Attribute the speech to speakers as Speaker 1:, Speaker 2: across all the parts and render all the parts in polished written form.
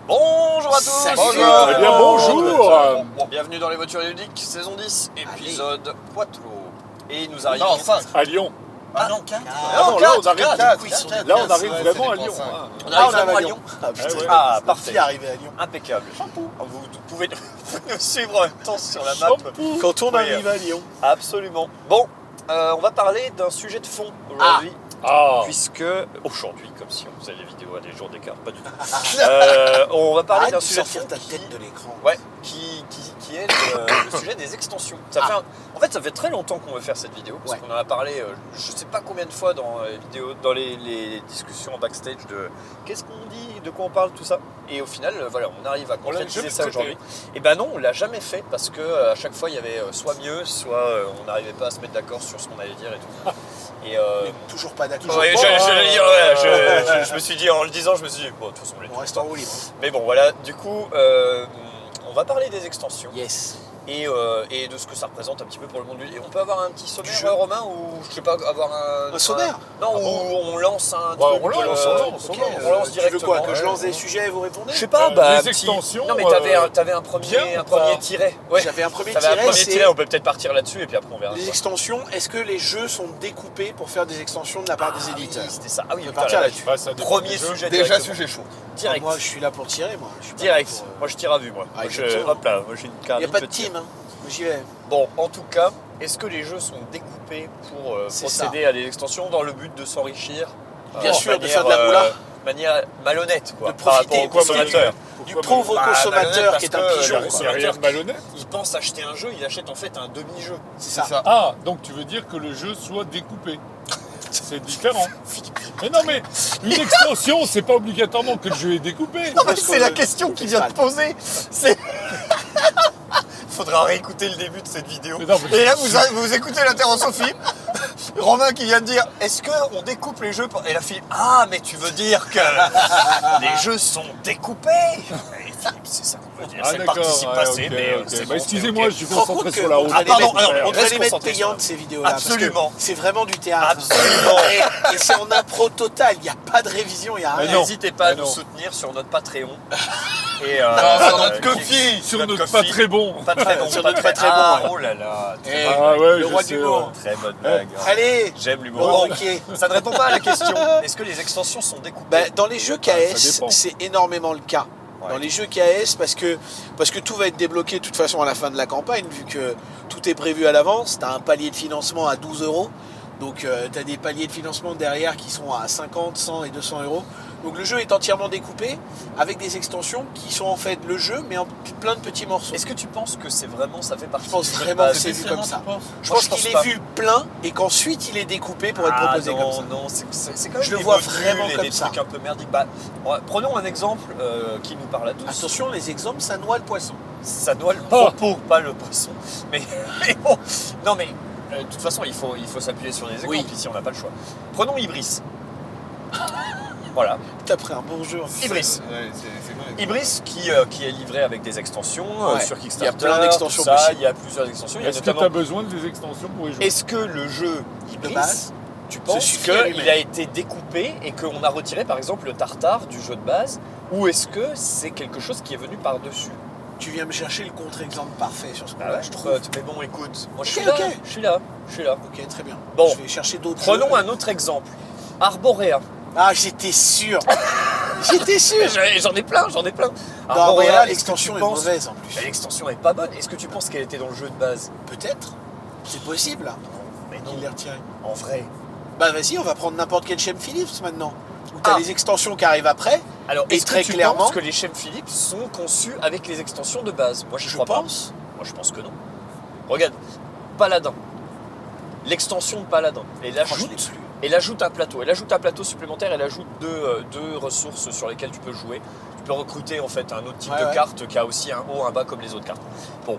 Speaker 1: Bonjour à tous.
Speaker 2: Salut.
Speaker 3: Bonjour. Eh bien, bonjour.
Speaker 1: Bienvenue dans les voitures ludiques, saison 10, épisode Poitou. Et nous arrivons...
Speaker 2: Non, 5.
Speaker 3: À Lyon.
Speaker 2: Ah non, 4.
Speaker 3: Ah non, là on arrive,
Speaker 2: quatre.
Speaker 3: là, on arrive vraiment à Lyon. hein.
Speaker 1: On arrive vraiment à
Speaker 2: Lyon.
Speaker 1: Lyon.
Speaker 2: Ah, putain.
Speaker 3: ouais.
Speaker 1: Ah, parfait.
Speaker 2: Qui est arrivé à Lyon?
Speaker 1: Impeccable. Vous pouvez nous suivre en même temps sur la map.
Speaker 3: Shampoo.
Speaker 2: Quand on
Speaker 1: Oui,
Speaker 2: arrive à Lyon.
Speaker 1: Absolument. Bon, on va parler d'un sujet de fond aujourd'hui.
Speaker 3: Ah,
Speaker 1: Puisque aujourd'hui, comme si on faisait les vidéos à des jours d'écart, pas du tout. On va parler
Speaker 2: Arrête
Speaker 1: d'un
Speaker 2: de
Speaker 1: sujet de
Speaker 2: sortir
Speaker 1: fond
Speaker 2: ta
Speaker 1: qui-
Speaker 2: tête de l'écran.
Speaker 1: Ouais, qui est le sujet des extensions. En fait, ça fait très longtemps qu'on veut faire cette vidéo, parce
Speaker 2: Ouais.
Speaker 1: qu'on en a parlé, je sais pas combien de fois dans les vidéos, dans les discussions en backstage de qu'est-ce qu'on dit, de quoi on parle, tout ça. Et au final, voilà, on arrive à
Speaker 3: On l'a
Speaker 1: concrétiser
Speaker 3: jamais
Speaker 1: ça
Speaker 3: traité.
Speaker 1: aujourd'hui. Et ben non, on l'a jamais fait parce que à chaque fois, il y avait soit mieux, soit on n'arrivait pas à se mettre d'accord sur ce qu'on allait dire et tout. Et
Speaker 2: Mais toujours pas d'accord.
Speaker 1: ouais,
Speaker 3: pas,
Speaker 1: je me suis dit, en le disant, je me suis dit, bon, de toute façon, on l'est
Speaker 2: On
Speaker 1: tout le
Speaker 2: reste en
Speaker 1: temps.
Speaker 2: roue libre.
Speaker 1: Mais bon, voilà, du coup, on va parler des extensions
Speaker 2: Yes.
Speaker 1: et de ce que ça représente un petit peu pour le monde du... Et on peut avoir un petit sommaire,
Speaker 2: jeu.
Speaker 1: Romain, ou je sais pas, avoir un...
Speaker 2: Un sommaire?
Speaker 1: Non,
Speaker 2: Ah
Speaker 1: où
Speaker 2: bon
Speaker 1: on lance un
Speaker 3: Bah,
Speaker 1: truc...
Speaker 3: on lance,
Speaker 2: Ok,
Speaker 1: on lance
Speaker 2: tu veux
Speaker 1: directement.
Speaker 2: quoi? Que je
Speaker 1: ouais.
Speaker 2: lance des sujets et vous répondez?
Speaker 1: Je sais pas,
Speaker 3: Les
Speaker 1: bah... petit-
Speaker 3: extensions,
Speaker 1: Non, mais t'avais un premier,
Speaker 3: bien ou
Speaker 1: un premier
Speaker 3: pas
Speaker 1: tiret. Ouais.
Speaker 2: J'avais un premier
Speaker 1: T'avais un
Speaker 2: tiret,
Speaker 1: premier
Speaker 2: c'est
Speaker 1: tiret, on peut peut-être partir là-dessus et puis après on verra.
Speaker 2: les extensions. Est-ce que les jeux sont découpés pour faire des extensions de la part des éditeurs?
Speaker 1: C'était ça. Ah oui,
Speaker 2: On peut
Speaker 1: putain,
Speaker 2: partir
Speaker 1: la
Speaker 2: là-dessus.
Speaker 3: bah, ça dépend
Speaker 1: Premier
Speaker 3: des jeux.
Speaker 1: sujet
Speaker 4: Déjà
Speaker 1: directement.
Speaker 4: sujet chaud.
Speaker 1: Direct.
Speaker 2: Moi, je suis là pour tirer, moi. Je suis pas
Speaker 1: Direct.
Speaker 2: là pour,
Speaker 1: Moi, je tire à vue, moi.
Speaker 2: Ah,
Speaker 1: Moi, je...
Speaker 2: exactement.
Speaker 1: Hop là, moi j'ai une
Speaker 2: Il
Speaker 1: carte.
Speaker 2: n'y a pas de team, hein. J'y vais.
Speaker 1: Bon, en tout cas, est-ce que les jeux sont découpés pour
Speaker 2: C'est
Speaker 1: procéder à des extensions dans le but de s'enrichir
Speaker 2: Bien sûr, de faire de la moula.
Speaker 1: manière malhonnête, quoi,
Speaker 2: De
Speaker 1: par rapport
Speaker 2: profiter
Speaker 1: au consommateur.
Speaker 2: Du
Speaker 3: Pourquoi
Speaker 2: pauvre
Speaker 1: Bah,
Speaker 2: consommateur
Speaker 1: malhonnête
Speaker 2: qui est un
Speaker 1: parce que
Speaker 2: pigeon.
Speaker 1: le
Speaker 3: Il
Speaker 2: quoi.
Speaker 3: n'y a rien de malhonnête.
Speaker 1: Il pense acheter un jeu, il achète en fait un demi-jeu.
Speaker 2: C'est ça.
Speaker 3: Ah, donc tu veux dire que le jeu soit découpé. C'est différent. Mais non, mais une extension, c'est pas obligatoirement que le jeu est découpé.
Speaker 1: C'est la question qu'il vient de poser. C'est... Faudra réécouter le début de cette vidéo.
Speaker 3: Mais non, mais-
Speaker 1: Et là, vous écoutez l'intervention de Philippe. Romain qui vient de dire, est-ce qu'on découpe les jeux Et la fille, ah, mais tu veux dire que les jeux sont découpés Et Philippe, c'est ça qu'on veut dire.
Speaker 3: Ah,
Speaker 1: c'est le
Speaker 3: d'accord,
Speaker 1: participe
Speaker 3: ouais,
Speaker 1: passé,
Speaker 3: ok,
Speaker 1: mais
Speaker 3: ok.
Speaker 1: c'est
Speaker 3: Bah,
Speaker 1: bon,
Speaker 3: excusez-moi,
Speaker 1: c'est
Speaker 3: je suis
Speaker 2: Tu te rends
Speaker 3: concentré
Speaker 2: compte
Speaker 3: sur la route.
Speaker 2: on devrait
Speaker 1: pardon,
Speaker 2: les mettre-
Speaker 1: alors,
Speaker 2: on
Speaker 1: on
Speaker 2: devrait
Speaker 1: reste
Speaker 2: les mettre
Speaker 1: concentré sur
Speaker 2: payantes
Speaker 1: la-
Speaker 2: ces vidéos-là. parce que
Speaker 1: Absolument.
Speaker 2: C'est vraiment du théâtre.
Speaker 1: Absolument.
Speaker 2: Et c'est en impro total. Il n'y a pas de révision, il n'y a
Speaker 3: Mais
Speaker 2: rien.
Speaker 3: non.
Speaker 1: N'hésitez pas à
Speaker 3: Mais
Speaker 1: nous
Speaker 3: non.
Speaker 1: soutenir sur notre Patreon. Et
Speaker 4: sur notre
Speaker 1: qui-
Speaker 4: Ko-fi.
Speaker 3: Sur notre pas très bon.
Speaker 1: Pas très bon,
Speaker 2: Sur
Speaker 1: pas
Speaker 2: notre
Speaker 1: très
Speaker 2: pas très
Speaker 1: Ah,
Speaker 2: bon,
Speaker 1: oh là là, très
Speaker 2: Eh,
Speaker 1: bonne
Speaker 3: Ah
Speaker 1: blague.
Speaker 3: ouais,
Speaker 2: le
Speaker 3: je
Speaker 2: roi
Speaker 3: sais,
Speaker 2: du l'humour.
Speaker 1: Très bonne blague.
Speaker 2: Allez.
Speaker 1: J'aime l'humour.
Speaker 2: Bon,
Speaker 1: Bon,
Speaker 2: ok.
Speaker 1: ça ne répond pas à la question. Est-ce que les extensions sont découpées
Speaker 2: Bah, dans les jeux
Speaker 3: ça
Speaker 2: KS,
Speaker 3: dépend.
Speaker 2: c'est énormément le cas.
Speaker 1: Ouais.
Speaker 2: Dans les jeux KS, parce que tout va être débloqué de toute façon à la fin de la campagne, vu que tout est prévu à l'avance. Tu as un palier de financement à 12 €. Donc tu as des paliers de financement derrière qui sont à 50, 100 et 200 €. Donc le jeu est entièrement découpé avec des extensions qui sont en fait le jeu, mais en plein de petits morceaux.
Speaker 1: Est-ce que tu penses que c'est vraiment, ça fait partie
Speaker 2: Je pense
Speaker 1: du jeu de
Speaker 2: vraiment
Speaker 1: base
Speaker 2: que c'est vu comme ça. Je
Speaker 1: Moi,
Speaker 2: pense
Speaker 1: je pense
Speaker 2: qu'il est
Speaker 1: pas.
Speaker 2: vu plein et qu'ensuite il est découpé pour être proposé
Speaker 1: non,
Speaker 2: comme ça.
Speaker 1: Non, c'est quand même
Speaker 2: Je le
Speaker 1: des
Speaker 2: vois
Speaker 1: modules
Speaker 2: vraiment
Speaker 1: et
Speaker 2: comme
Speaker 1: des
Speaker 2: ça.
Speaker 1: trucs un peu merdiques. Bah, prenons un exemple qui nous parle à tous.
Speaker 2: Attention, les exemples, ça noie le poisson.
Speaker 1: Ça doit le
Speaker 3: Oh.
Speaker 1: propos, pas le poisson. Mais bon, non mais de toute façon, il faut s'appuyer sur des exemples.
Speaker 2: Oui.
Speaker 1: Ici, on n'a pas le choix. Prenons Ibris. Voilà,
Speaker 2: T'as pris un bon jeu.
Speaker 1: Ibris.
Speaker 4: Ouais, c'est vrai.
Speaker 1: Ibris qui est livré avec des extensions
Speaker 2: Ouais.
Speaker 1: sur
Speaker 2: Il y a
Speaker 1: Kickstarter.
Speaker 2: plein d'extensions
Speaker 1: tout ça,
Speaker 2: possibles.
Speaker 1: il y a plusieurs extensions. Il y a
Speaker 3: Est-ce que tu as
Speaker 1: notamment.
Speaker 3: besoin des extensions pour y jouer?
Speaker 1: Est-ce que le jeu Ibris,
Speaker 2: base
Speaker 1: tu penses
Speaker 2: suffit à lui-même.
Speaker 1: qu'il a été découpé et qu'on a retiré par exemple le tartare du jeu de base, ou est-ce que c'est quelque chose qui est venu par-dessus?
Speaker 2: Tu viens me chercher le contre-exemple parfait sur ce
Speaker 1: Ah
Speaker 2: point-là,
Speaker 1: ouais,
Speaker 2: je trouve.
Speaker 1: Mais bon, écoute, moi je
Speaker 2: Ok,
Speaker 1: suis là,
Speaker 2: ok.
Speaker 1: je suis là, je suis là.
Speaker 2: Ok, très bien.
Speaker 1: Bon.
Speaker 2: Je vais chercher d'autres
Speaker 1: Prenons
Speaker 2: jeux.
Speaker 1: un autre exemple. Arborea.
Speaker 2: Ah, j'étais sûr. J'étais sûr.
Speaker 1: J'en ai plein.
Speaker 2: Non,
Speaker 1: Arborea,
Speaker 2: voilà,
Speaker 1: est-ce que
Speaker 2: l'extension
Speaker 1: tu
Speaker 2: est
Speaker 1: penses-
Speaker 2: mauvaise en plus.
Speaker 1: L'extension est pas bonne. Est-ce que tu penses qu'elle était dans le jeu de base?
Speaker 2: Peut-être. C'est possible.
Speaker 1: Mais
Speaker 2: Il l'a retiré.
Speaker 1: en vrai.
Speaker 2: Bah vas-y, on va prendre n'importe quel Shem Phillips maintenant. Où t'as
Speaker 1: Ah.
Speaker 2: les extensions qui arrivent après.
Speaker 1: Alors,
Speaker 2: Et
Speaker 1: est-ce
Speaker 2: très
Speaker 1: que tu
Speaker 2: clairement-
Speaker 1: penses que les Shem Phillips sont conçus avec les extensions de base? Moi, je
Speaker 2: Je
Speaker 1: crois
Speaker 2: pense.
Speaker 1: pas. Moi, je pense que non. Regarde, Paladin. L'extension de Paladin. Elle
Speaker 2: Oh, je l'ai
Speaker 1: ajoute,
Speaker 2: plus.
Speaker 1: elle ajoute un plateau. Elle ajoute un plateau supplémentaire. Elle ajoute deux ressources sur lesquelles tu peux jouer. Tu peux recruter en fait un autre type
Speaker 2: Ouais,
Speaker 1: de
Speaker 2: ouais.
Speaker 1: carte qui a aussi un haut, un bas comme les autres cartes. Bon,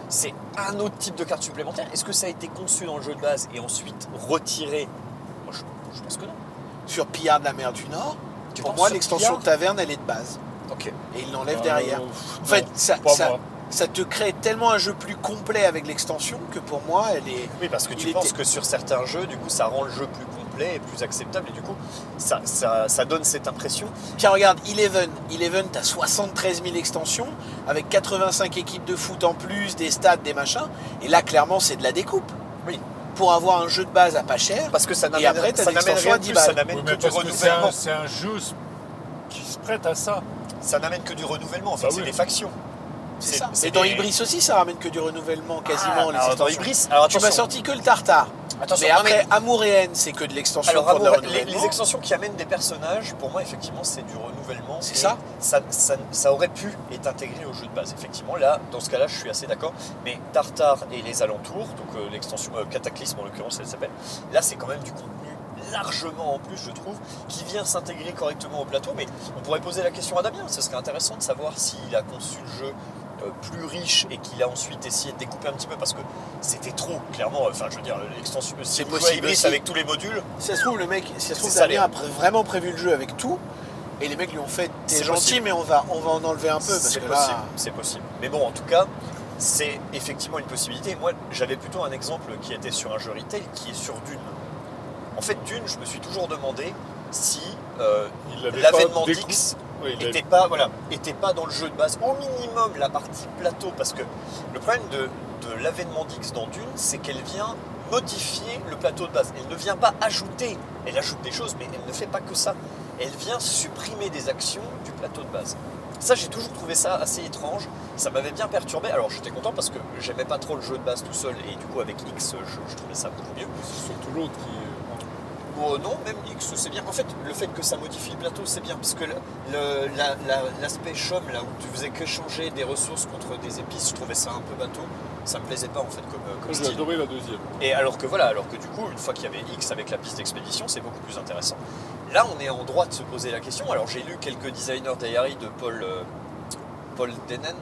Speaker 1: c'est un autre type de carte supplémentaire. Est-ce que ça a été conçu dans le jeu de base et ensuite retiré? Moi, je pense que non.
Speaker 2: Sur Pillard de la mer du Nord,
Speaker 1: Tu
Speaker 2: pour
Speaker 1: penses
Speaker 2: moi,
Speaker 1: sur
Speaker 2: l'extension
Speaker 1: Pillard
Speaker 2: taverne, elle est de base.
Speaker 1: Ok.
Speaker 2: Et il l'enlève derrière. En fait,
Speaker 3: non, pas moi.
Speaker 2: ça te crée tellement un jeu plus complet avec l'extension que pour moi, elle est.
Speaker 1: Oui, parce que tu
Speaker 2: Il
Speaker 1: penses
Speaker 2: était-
Speaker 1: que sur certains jeux, du coup, ça rend le jeu plus complet. complet et plus acceptable. Et du coup, ça donne cette impression.
Speaker 2: Tiens, regarde, Eleven, t'as 73 000 extensions, avec 85 équipes de foot en plus, des stades, des machins. Et là, clairement, c'est de la découpe.
Speaker 1: Oui.
Speaker 2: Pour avoir un jeu de base à pas cher.
Speaker 1: Parce que ça
Speaker 2: Et
Speaker 1: n'amène
Speaker 2: après, t'as
Speaker 1: ça n'amène
Speaker 2: l'extension
Speaker 1: rien
Speaker 2: à
Speaker 1: de
Speaker 2: 10
Speaker 1: plus, ça
Speaker 2: balles.
Speaker 1: n'amène
Speaker 3: Oui,
Speaker 1: que
Speaker 3: mais
Speaker 1: du
Speaker 3: parce que
Speaker 1: renouvellement.
Speaker 3: c'est un jeu qui se prête à ça.
Speaker 1: Ça n'amène que du renouvellement, en fait,
Speaker 3: Bah
Speaker 1: c'est
Speaker 3: oui.
Speaker 1: des factions.
Speaker 2: C'est ça.
Speaker 1: c'est
Speaker 2: Et dans
Speaker 1: des-
Speaker 2: Ibris aussi, ça ramène que du renouvellement quasiment. les
Speaker 1: alors, dans
Speaker 2: extensions.
Speaker 1: Ibris, alors
Speaker 2: Tu m'as
Speaker 1: attention.
Speaker 2: sorti que le Tartare.
Speaker 1: Attention,
Speaker 2: Mais
Speaker 1: non,
Speaker 2: après, Amour et Haine, c'est que de l'extension
Speaker 1: Alors,
Speaker 2: pour de
Speaker 1: Amour-
Speaker 2: renouvellement.
Speaker 1: les extensions qui amènent des personnages, pour moi, effectivement, c'est du renouvellement.
Speaker 2: C'est
Speaker 1: Et
Speaker 2: ça.
Speaker 1: ça aurait pu être intégré au jeu de base, effectivement. Là, dans ce cas-là, je suis assez d'accord. Mais Tartare et les alentours, donc l'extension Cataclysme en l'occurrence, elle s'appelle, là, c'est quand même du contenu largement en plus, je trouve, qui vient s'intégrer correctement au plateau. Mais on pourrait poser la question à Damien. Ce serait intéressant de savoir s'il a conçu le jeu plus riche et qu'il a ensuite essayé de découper un petit peu parce que c'était trop, clairement. Enfin, je veux dire, l'extension, si
Speaker 2: C'est
Speaker 1: vous jouez à
Speaker 2: possible
Speaker 1: Ibris
Speaker 2: aussi.
Speaker 1: avec tous les modules,
Speaker 2: Si ça se trouve, le mec, si ça se trouve,
Speaker 1: C'est ça,
Speaker 2: Damien a vraiment prévu le jeu avec tout. Et les mecs lui ont fait, t'es
Speaker 1: C'est
Speaker 2: gentil,
Speaker 1: possible.
Speaker 2: mais on va en enlever un peu. Parce
Speaker 1: c'est
Speaker 2: que
Speaker 1: possible,
Speaker 2: là,
Speaker 1: c'est possible. Mais bon, en tout cas, c'est effectivement une possibilité. Moi, j'avais plutôt un exemple qui était sur un jeu retail qui est sur Dune. En fait, Dune, je me suis toujours demandé si
Speaker 3: Il l'avait
Speaker 1: l'avènement
Speaker 3: pas
Speaker 1: d'X
Speaker 3: Oui, il
Speaker 1: était pas dans le jeu de base. Au minimum, la partie plateau, parce que le problème de l'avènement d'X dans Dune, c'est qu'elle vient modifier le plateau de base. Elle ne vient pas ajouter, elle ajoute des choses, mais elle ne fait pas que ça. Elle vient supprimer des actions du plateau de base. Ça, j'ai toujours trouvé ça assez étrange. Ça m'avait bien perturbé. Alors, j'étais content parce que j'aimais pas trop le jeu de base tout seul, et du coup, avec X, je trouvais ça beaucoup mieux.
Speaker 3: c'est surtout l'autre qui.
Speaker 1: Non, même X, c'est bien. En fait, le fait que ça modifie le plateau, c'est bien. Parce que l'aspect chum, là où tu faisais que changer des ressources contre des épices, je trouvais ça un peu bateau. Ça me plaisait pas, en fait, comme
Speaker 3: J'ai
Speaker 1: style.
Speaker 3: adoré la deuxième.
Speaker 1: Et alors que du coup, une fois qu'il y avait X avec la piste d'expédition, c'est beaucoup plus intéressant. Là, on est en droit de se poser la question. Alors, j'ai lu quelques designers d'Ayari de Paul Dennen.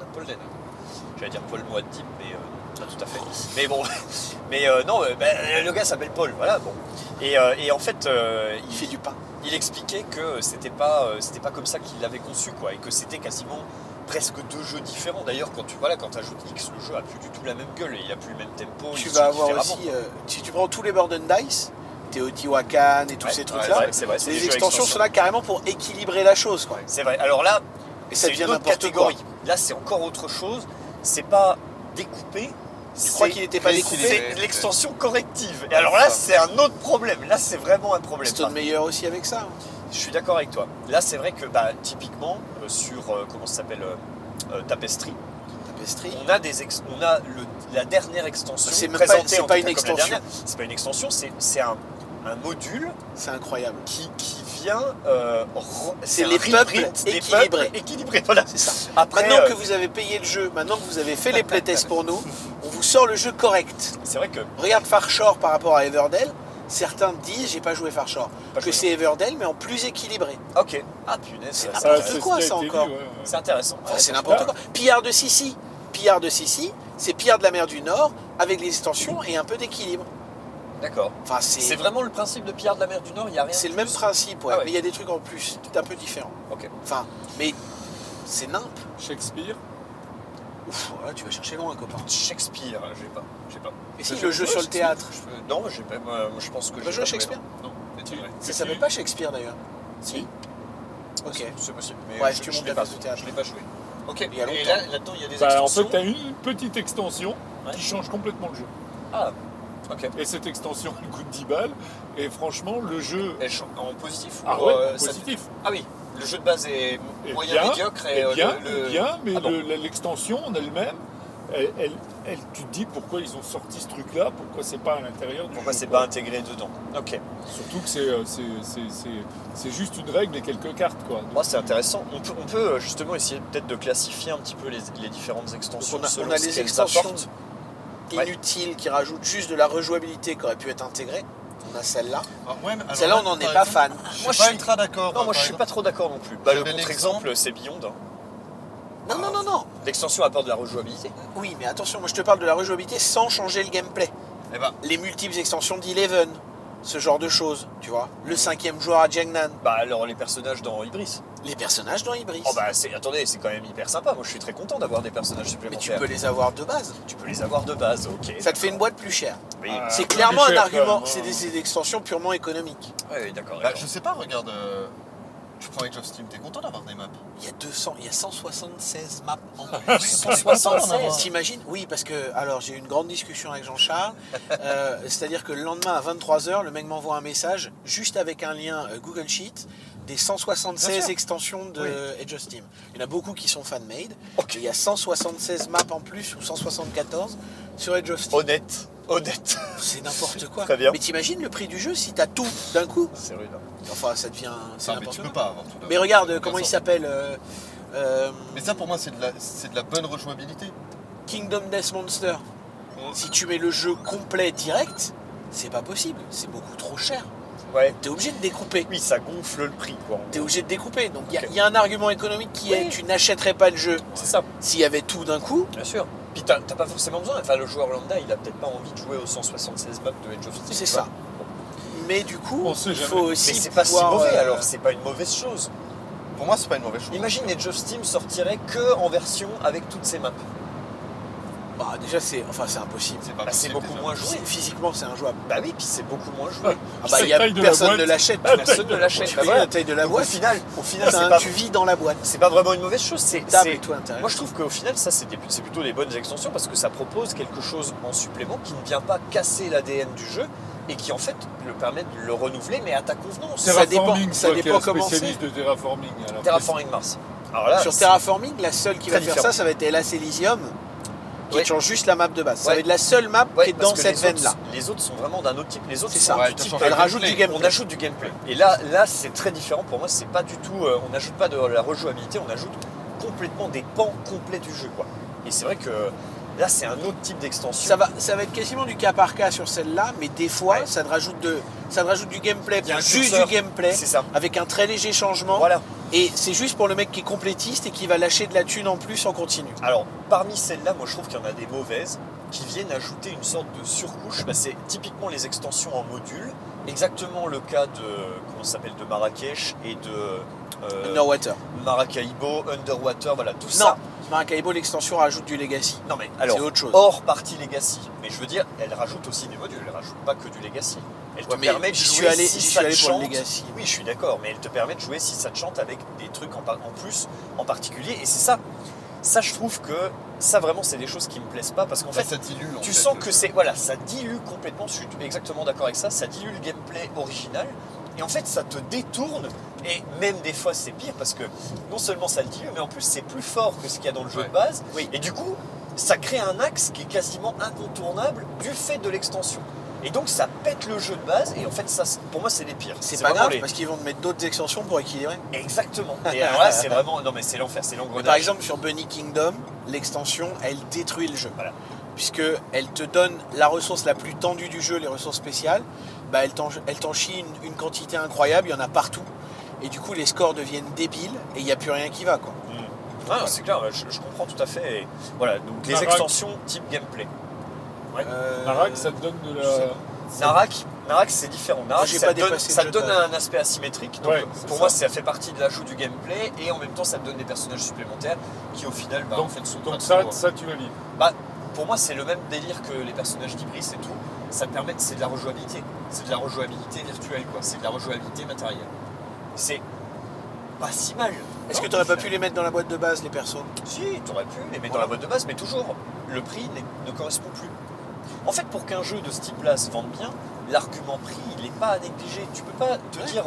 Speaker 1: J'allais dire Paul Moadib, mais pas tout à fait. Mais bon, non, le gars s'appelle Paul, voilà, bon. Et en fait,
Speaker 2: il fait du pain.
Speaker 1: il expliquait que c'était pas comme ça qu'il l'avait conçu, quoi, et que c'était quasiment presque deux jeux différents. D'ailleurs, quand tu ajoutes X, le jeu a plus du tout la même gueule et il a plus le même tempo.
Speaker 2: Tu
Speaker 1: il
Speaker 2: vas
Speaker 1: joue
Speaker 2: avoir
Speaker 1: différemment,
Speaker 2: aussi,
Speaker 1: quoi.
Speaker 2: si tu prends tous les Burden Dice, Teotihuacan et tous
Speaker 1: Ouais,
Speaker 2: ces
Speaker 1: ouais,
Speaker 2: trucs-là,
Speaker 1: c'est vrai, c'est des
Speaker 2: les
Speaker 1: jeux
Speaker 2: extensions
Speaker 1: extensions.
Speaker 2: sont là carrément pour équilibrer la chose, quoi.
Speaker 1: C'est vrai. Alors là,
Speaker 2: Et ça
Speaker 1: c'est
Speaker 2: devient
Speaker 1: une autre
Speaker 2: n'importe
Speaker 1: catégorie.
Speaker 2: quoi.
Speaker 1: Là, c'est encore autre chose. C'est pas découpé.
Speaker 2: Tu crois qu'il n'était pas découpé?
Speaker 1: C'est l'extension corrective. Et alors là, c'est un autre problème. Là, c'est vraiment un problème.
Speaker 2: Stone Meyer aussi avec ça.
Speaker 1: Je suis d'accord avec toi. Là, c'est vrai que typiquement sur comment ça s'appelle Tapestry,
Speaker 2: Tapestry.
Speaker 1: on a la dernière extension
Speaker 2: C'est même pas-
Speaker 1: présentée.
Speaker 2: c'est
Speaker 1: en
Speaker 2: pas
Speaker 1: tout
Speaker 2: une
Speaker 1: cas comme la
Speaker 2: extension.
Speaker 1: dernière. C'est pas une extension. C'est un module
Speaker 2: C'est incroyable.
Speaker 1: qui vient.
Speaker 2: C'est
Speaker 1: un
Speaker 2: les
Speaker 1: reprint
Speaker 2: peuples
Speaker 1: des
Speaker 2: équilibrés.
Speaker 1: peuples équilibrés. Voilà.
Speaker 2: C'est ça.
Speaker 1: Après,
Speaker 2: Maintenant que vous avez payé le jeu, maintenant que vous avez fait les playtests pour nous, on vous sort le jeu correct.
Speaker 1: c'est vrai que
Speaker 2: Regarde Farshore par rapport à Everdell. Certains disent, j'ai pas joué Farshore,
Speaker 1: Pas
Speaker 2: que
Speaker 1: joué,
Speaker 2: c'est Everdell mais en plus équilibré.
Speaker 1: ok. Ah punaise,
Speaker 2: C'est
Speaker 1: ça,
Speaker 2: n'importe
Speaker 1: intéressant.
Speaker 2: quoi,
Speaker 3: ce qui a
Speaker 2: ça,
Speaker 3: été
Speaker 2: encore.
Speaker 3: dit,
Speaker 1: C'est intéressant.
Speaker 2: Enfin,
Speaker 1: Ouais.
Speaker 2: c'est n'importe quoi. Pillard de Sissi. Pillard de Sissi, c'est Pillard de la mer du Nord avec les extensions et un peu d'équilibre.
Speaker 1: D'accord.
Speaker 2: Enfin,
Speaker 1: C'est
Speaker 2: c'est
Speaker 1: vraiment le principe de Pillard de la mer du Nord, il n'y a rien.
Speaker 2: c'est
Speaker 1: de
Speaker 2: le même
Speaker 1: plus.
Speaker 2: principe, ouais,
Speaker 1: Ah ouais.
Speaker 2: mais il y a des trucs en plus, tout un peu différents.
Speaker 1: Ok.
Speaker 2: Enfin, mais c'est nimp.
Speaker 3: Shakespeare.
Speaker 2: Ouf, voilà, tu vas chercher loin, copain.
Speaker 1: Shakespeare, j'ai pas.
Speaker 2: Et si, le jeu sur le théâtre.
Speaker 1: Non, j'ai pas. Moi, je pense que
Speaker 2: Tu
Speaker 1: j'ai
Speaker 2: vas jouer à
Speaker 1: pas joué,
Speaker 2: Shakespeare?
Speaker 1: Non, mais tu
Speaker 2: Ça s'appelle pas Shakespeare d'ailleurs.
Speaker 1: Si.
Speaker 2: Ok.
Speaker 1: C'est possible. Mais
Speaker 2: Ouais,
Speaker 1: je
Speaker 2: tu
Speaker 1: je
Speaker 2: montes
Speaker 1: l'ai
Speaker 2: la
Speaker 1: pas.
Speaker 2: pièce de théâtre.
Speaker 1: Je l'ai pas joué. Ok.
Speaker 2: Il y a
Speaker 1: Et
Speaker 2: longtemps.
Speaker 1: là-dedans, il y a des
Speaker 3: Bah, en
Speaker 1: extensions.
Speaker 3: fait, tu as une petite extension
Speaker 1: Ouais.
Speaker 3: qui change complètement le jeu.
Speaker 1: Ah. Ok.
Speaker 3: Et cette extension, elle coûte 10 balles. Et franchement, le jeu.
Speaker 1: Elle change en positif
Speaker 3: Ah
Speaker 1: ou,
Speaker 3: ouais,
Speaker 1: ça-
Speaker 3: positif.
Speaker 1: Ah oui. Le jeu de base est
Speaker 3: Et
Speaker 1: moyen
Speaker 3: bien,
Speaker 1: médiocre
Speaker 3: et
Speaker 1: et
Speaker 3: bien,
Speaker 1: le-
Speaker 3: et bien, mais
Speaker 1: Ah bon.
Speaker 3: l'extension en elle-même, tu te dis pourquoi ils ont sorti ce truc-là, pourquoi c'est pas à l'intérieur du
Speaker 1: Pourquoi
Speaker 3: jeu,
Speaker 1: c'est
Speaker 3: quoi.
Speaker 1: pas intégré dedans? Ok.
Speaker 3: Surtout que c'est juste une règle et quelques cartes, quoi.
Speaker 1: Moi, c'est intéressant. On peut justement essayer peut-être de classifier un petit peu les différentes extensions.
Speaker 2: Donc
Speaker 1: selon
Speaker 2: on a
Speaker 1: ce
Speaker 2: les
Speaker 1: qu'elles
Speaker 2: extensions
Speaker 1: apportent. Ouais.
Speaker 2: inutiles qui rajoutent juste de la rejouabilité qui aurait pu être intégrée. On a celle-là.
Speaker 4: Alors
Speaker 2: Celle-là,
Speaker 4: là,
Speaker 2: on n'en est
Speaker 4: par
Speaker 2: pas
Speaker 4: exemple,
Speaker 2: fan.
Speaker 4: Je
Speaker 1: Moi,
Speaker 4: suis
Speaker 1: je
Speaker 4: pas
Speaker 1: suis-
Speaker 4: ultra d'accord.
Speaker 1: Non, moi je
Speaker 4: par
Speaker 1: suis pas
Speaker 4: exemple.
Speaker 1: trop d'accord non plus. Bah, le
Speaker 4: J'avais
Speaker 1: contre-exemple, c'est Beyond. Hein.
Speaker 2: Non, non, non, non.
Speaker 1: L'extension apporte de la rejouabilité.
Speaker 2: Oui, mais attention, moi je te parle de la rejouabilité sans changer le gameplay.
Speaker 4: Eh ben,
Speaker 2: Les multiples extensions d'Eleven, ce genre de choses, tu vois. Le 5e joueur à Jiangnan,
Speaker 1: Bah alors les personnages dans Ibris.
Speaker 2: les personnages dans Ibris.
Speaker 1: Oh bah attendez, c'est quand même hyper sympa. Moi je suis très content d'avoir des personnages
Speaker 2: Mais
Speaker 1: supplémentaires.
Speaker 2: tu peux les avoir de base.
Speaker 1: Tu peux les avoir de base, ok.
Speaker 2: Ça te fait une boîte plus chère.
Speaker 1: Oui,
Speaker 2: C'est
Speaker 3: un
Speaker 2: clairement
Speaker 3: peu
Speaker 2: un
Speaker 3: cher,
Speaker 2: argument,
Speaker 3: quand même,
Speaker 2: c'est des extensions purement économiques.
Speaker 1: ouais, d'accord.
Speaker 4: Bah,
Speaker 1: d'accord.
Speaker 4: je sais pas, regarde. Tu prends Age of Steam, t'es content d'avoir des maps.
Speaker 2: Il y a 176 maps en plus.
Speaker 1: 176.
Speaker 2: T'imagines? Oui, parce que, alors j'ai eu une grande discussion avec Jean-Charles, c'est-à-dire que le lendemain à 23h, le mec m'envoie un message, juste avec un lien Google Sheet, des
Speaker 1: Bien
Speaker 2: 176
Speaker 1: sûr.
Speaker 2: extensions de
Speaker 1: Oui.
Speaker 2: Age of Steam. Il y en a beaucoup qui sont fan-made,
Speaker 1: Ok.
Speaker 2: et il y a 176 maps en plus, ou 174 sur Age of Steam.
Speaker 1: Honnête.
Speaker 2: C'est n'importe quoi.
Speaker 1: Très bien.
Speaker 2: Mais t'imagines le prix du jeu si t'as tout d'un coup?
Speaker 1: C'est rude.
Speaker 2: Enfin, ça devient... c'est
Speaker 4: Ah, mais
Speaker 2: n'importe
Speaker 4: tu
Speaker 2: quoi.
Speaker 4: peux pas avoir tout d'un
Speaker 2: Mais
Speaker 4: coup,
Speaker 2: regarde,
Speaker 4: ça n'a
Speaker 2: comment
Speaker 4: aucun
Speaker 2: il
Speaker 4: sens.
Speaker 2: s'appelle
Speaker 4: Mais ça, pour moi, c'est de la bonne rejouabilité.
Speaker 2: Kingdom Death Monster. Si tu mets le jeu complet direct, c'est pas possible, c'est beaucoup trop cher.
Speaker 1: Ouais.
Speaker 2: T'es obligé de découper.
Speaker 1: Oui, ça gonfle le prix, quoi.
Speaker 2: T'es obligé de découper. Donc il
Speaker 1: Ok.
Speaker 2: y a un argument économique qui est
Speaker 1: Oui.
Speaker 2: tu n'achèterais pas le jeu
Speaker 1: C'est ça.
Speaker 2: s'il y avait tout d'un coup.
Speaker 1: Bien sûr. Puis t'as pas forcément besoin. Enfin, le joueur lambda, il a peut-être pas envie de jouer aux 176 maps de Age of Steam.
Speaker 2: C'est
Speaker 1: tu
Speaker 2: ça.
Speaker 1: vois.
Speaker 2: Mais du coup,
Speaker 3: On sait
Speaker 2: il
Speaker 3: jamais.
Speaker 2: faut
Speaker 1: Mais
Speaker 2: aussi
Speaker 1: c'est pas si
Speaker 2: pouvoir,
Speaker 1: mauvais alors, c'est pas une mauvaise chose.
Speaker 4: Pour moi, c'est pas une mauvaise chose.
Speaker 1: Imagine Age of Steam sortirait que en version avec toutes ces maps.
Speaker 2: Bah, déjà c'est impossible.
Speaker 4: C'est pas
Speaker 1: Bah, c'est
Speaker 4: possible,
Speaker 1: beaucoup
Speaker 4: déjà.
Speaker 1: moins joué.
Speaker 2: Physiquement c'est injouable.
Speaker 1: Bah oui, puis c'est beaucoup moins joué.
Speaker 2: Ah bah, y a,
Speaker 3: taille de la
Speaker 2: personne
Speaker 3: boîte.
Speaker 2: ne l'achète.
Speaker 1: Personne ne l'achète.
Speaker 2: Tu
Speaker 1: Bah
Speaker 2: vis
Speaker 1: voilà.
Speaker 2: la taille de la
Speaker 1: Donc,
Speaker 2: boîte.
Speaker 1: au final
Speaker 2: Tu vis dans la boîte.
Speaker 1: c'est pas vraiment une mauvaise chose. C'est
Speaker 2: T'as plutôt intéressant.
Speaker 1: moi je trouve qu'au final ça c'est plutôt des bonnes extensions parce que ça propose quelque chose en supplément qui ne vient pas casser l'ADN du jeu et qui en fait le permet de le renouveler mais à ta convenance.
Speaker 2: Ça dépend-
Speaker 3: Terraforming,
Speaker 2: ça
Speaker 3: toi, qui
Speaker 2: dépend
Speaker 3: est un
Speaker 2: comment
Speaker 3: spécialiste de terraforming. Alors,
Speaker 1: Terraforming Mars. Alors là,
Speaker 2: Sur
Speaker 1: c'est-
Speaker 2: Terraforming, la seule qui va
Speaker 1: Très
Speaker 2: faire
Speaker 1: différent.
Speaker 2: ça va être Hellas Elysium, qui
Speaker 1: Ouais.
Speaker 2: change juste la map de base. Ça
Speaker 1: Ouais.
Speaker 2: va être la seule map
Speaker 1: ouais,
Speaker 2: qui est
Speaker 1: parce
Speaker 2: dans
Speaker 1: que
Speaker 2: cette
Speaker 1: les autres-
Speaker 2: veine-là.
Speaker 1: Les autres sont vraiment d'un autre type. Les autres
Speaker 2: C'est
Speaker 1: sont
Speaker 2: ça.
Speaker 1: du
Speaker 4: t'as
Speaker 1: type.
Speaker 4: changé
Speaker 2: Elle
Speaker 4: le
Speaker 2: rajoute
Speaker 4: gameplay.
Speaker 2: du gameplay.
Speaker 1: On ajoute du gameplay. Et là c'est très différent. Pour moi, c'est pas du tout. On n'ajoute pas de la rejouabilité. On ajoute complètement des pans complets du jeu, quoi. Et c'est vrai que là, c'est un autre type d'extension.
Speaker 2: Ça va être quasiment du cas par cas sur celle-là, mais des fois,
Speaker 1: Ouais.
Speaker 2: ça te rajoute du gameplay,
Speaker 1: Il y a un
Speaker 2: juste
Speaker 1: curseur.
Speaker 2: du gameplay,
Speaker 1: C'est ça.
Speaker 2: avec un très léger changement.
Speaker 1: Voilà.
Speaker 2: Et c'est juste pour le mec qui est complétiste et qui va lâcher de la thune en plus en continu.
Speaker 1: Alors, parmi celles-là, moi je trouve qu'il y en a des mauvaises qui viennent ajouter une sorte de surcouche. Bah, c'est typiquement les extensions en module. Exactement le cas de, comment ça s'appelle, de Marrakech et de
Speaker 2: Underwater.
Speaker 1: Maracaibo, Underwater, voilà, tout
Speaker 2: Non,
Speaker 1: ça.
Speaker 2: Maracaibo, l'extension rajoute du legacy.
Speaker 1: Non mais alors,
Speaker 2: C'est autre chose.
Speaker 1: hors partie Legacy. Mais je veux dire, elle rajoute aussi des modules, elle rajoute pas que du Legacy. Elle te
Speaker 2: Ouais, mais
Speaker 1: permet de
Speaker 2: j'y suis
Speaker 1: jouer
Speaker 2: allé-
Speaker 1: si
Speaker 2: j'y suis
Speaker 1: ça te
Speaker 2: allé pour le
Speaker 1: chante.
Speaker 2: Legacy.
Speaker 1: Oui, je suis d'accord, mais elle te permet de jouer si ça te chante avec des trucs en plus, en particulier. Et c'est ça. Ça, je trouve que ça vraiment, c'est des choses qui me plaisent pas parce qu'en
Speaker 4: Enfin,
Speaker 1: fait,
Speaker 4: ça dilue. en
Speaker 1: tu
Speaker 4: fait,
Speaker 1: sens
Speaker 4: le
Speaker 1: que
Speaker 4: jeu.
Speaker 1: c'est voilà, ça dilue complètement. Je suis exactement d'accord avec ça. Ça dilue le gameplay original et en fait, ça te détourne. Et même des fois, c'est pire parce que non seulement ça le dilue, mais en plus, c'est plus fort que ce qu'il y a dans le jeu
Speaker 4: Ouais.
Speaker 1: de base.
Speaker 2: Oui.
Speaker 1: Et du coup, ça crée un axe qui est quasiment incontournable du fait de l'extension. Et donc, ça pète le jeu de base. Et en fait, ça, pour moi, c'est les pires.
Speaker 2: C'est pas
Speaker 1: vraiment
Speaker 2: grave parce qu'ils vont te mettre d'autres extensions pour équilibrer.
Speaker 1: Exactement. Et alors là, c'est vraiment non, mais c'est l'enfer, c'est
Speaker 2: Mais
Speaker 1: l'engrenage.
Speaker 2: par exemple, sur Bunny Kingdom, l'extension, elle détruit le jeu.
Speaker 1: Voilà.
Speaker 2: Puisque elle te donne la ressource la plus tendue du jeu, les ressources spéciales, bah elle t'en chie une quantité incroyable, il y en a partout. Et du coup, les scores deviennent débiles et il n'y a plus rien qui va, quoi.
Speaker 1: Ah, non, c'est clair, je comprends tout à fait. Et voilà, donc les
Speaker 3: Narak.
Speaker 1: extensions type gameplay.
Speaker 3: Narak, ça te donne de la.
Speaker 1: Narak, c'est différent. Narak,
Speaker 2: j'ai
Speaker 1: ça
Speaker 2: pas
Speaker 1: te donne,
Speaker 2: dépassé le
Speaker 1: ça te
Speaker 2: jeu
Speaker 1: donne
Speaker 2: de-
Speaker 1: un aspect asymétrique. Donc
Speaker 3: Ouais, c'est
Speaker 1: pour
Speaker 3: ça.
Speaker 1: moi, ça fait partie de l'ajout du gameplay et en même temps, ça te donne des personnages supplémentaires qui, au final, bah, en fait, sont pas
Speaker 3: Donc
Speaker 1: trop-
Speaker 3: ça, tu valides.
Speaker 1: Bah, pour moi, c'est le même délire que les personnages d'Ibris et tout. Ça te permet, c'est de la rejouabilité. C'est de la rejouabilité virtuelle, quoi. C'est de la rejouabilité matérielle. C'est pas si mal.
Speaker 2: Est-ce
Speaker 1: Non,
Speaker 2: que tu n'aurais
Speaker 1: au
Speaker 2: pas
Speaker 1: final.
Speaker 2: pu les mettre dans la boîte de base, les persos?
Speaker 1: Si, t'aurais pu les mettre dans la boîte de base, mais toujours, le prix ne correspond plus. En fait, pour qu'un jeu de ce type-là se vende bien, l'argument prix, il n'est pas à négliger. Tu peux pas te dire,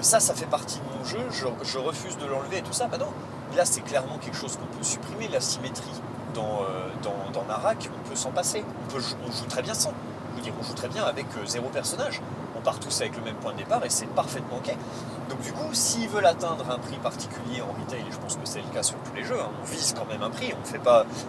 Speaker 1: ça fait partie de mon jeu, je refuse de l'enlever et tout ça. Bah non, là, c'est clairement quelque chose qu'on peut supprimer, la symétrie dans Narak, on peut s'en passer. On joue très bien sans. Je veux dire, on joue très bien avec 0 personnage. On part tous avec le même point de départ et c'est parfaitement ok. Donc du coup, s'ils veulent atteindre un prix particulier en retail, et je pense que c'est le cas sur tous les jeux, hein, on vise quand même un prix,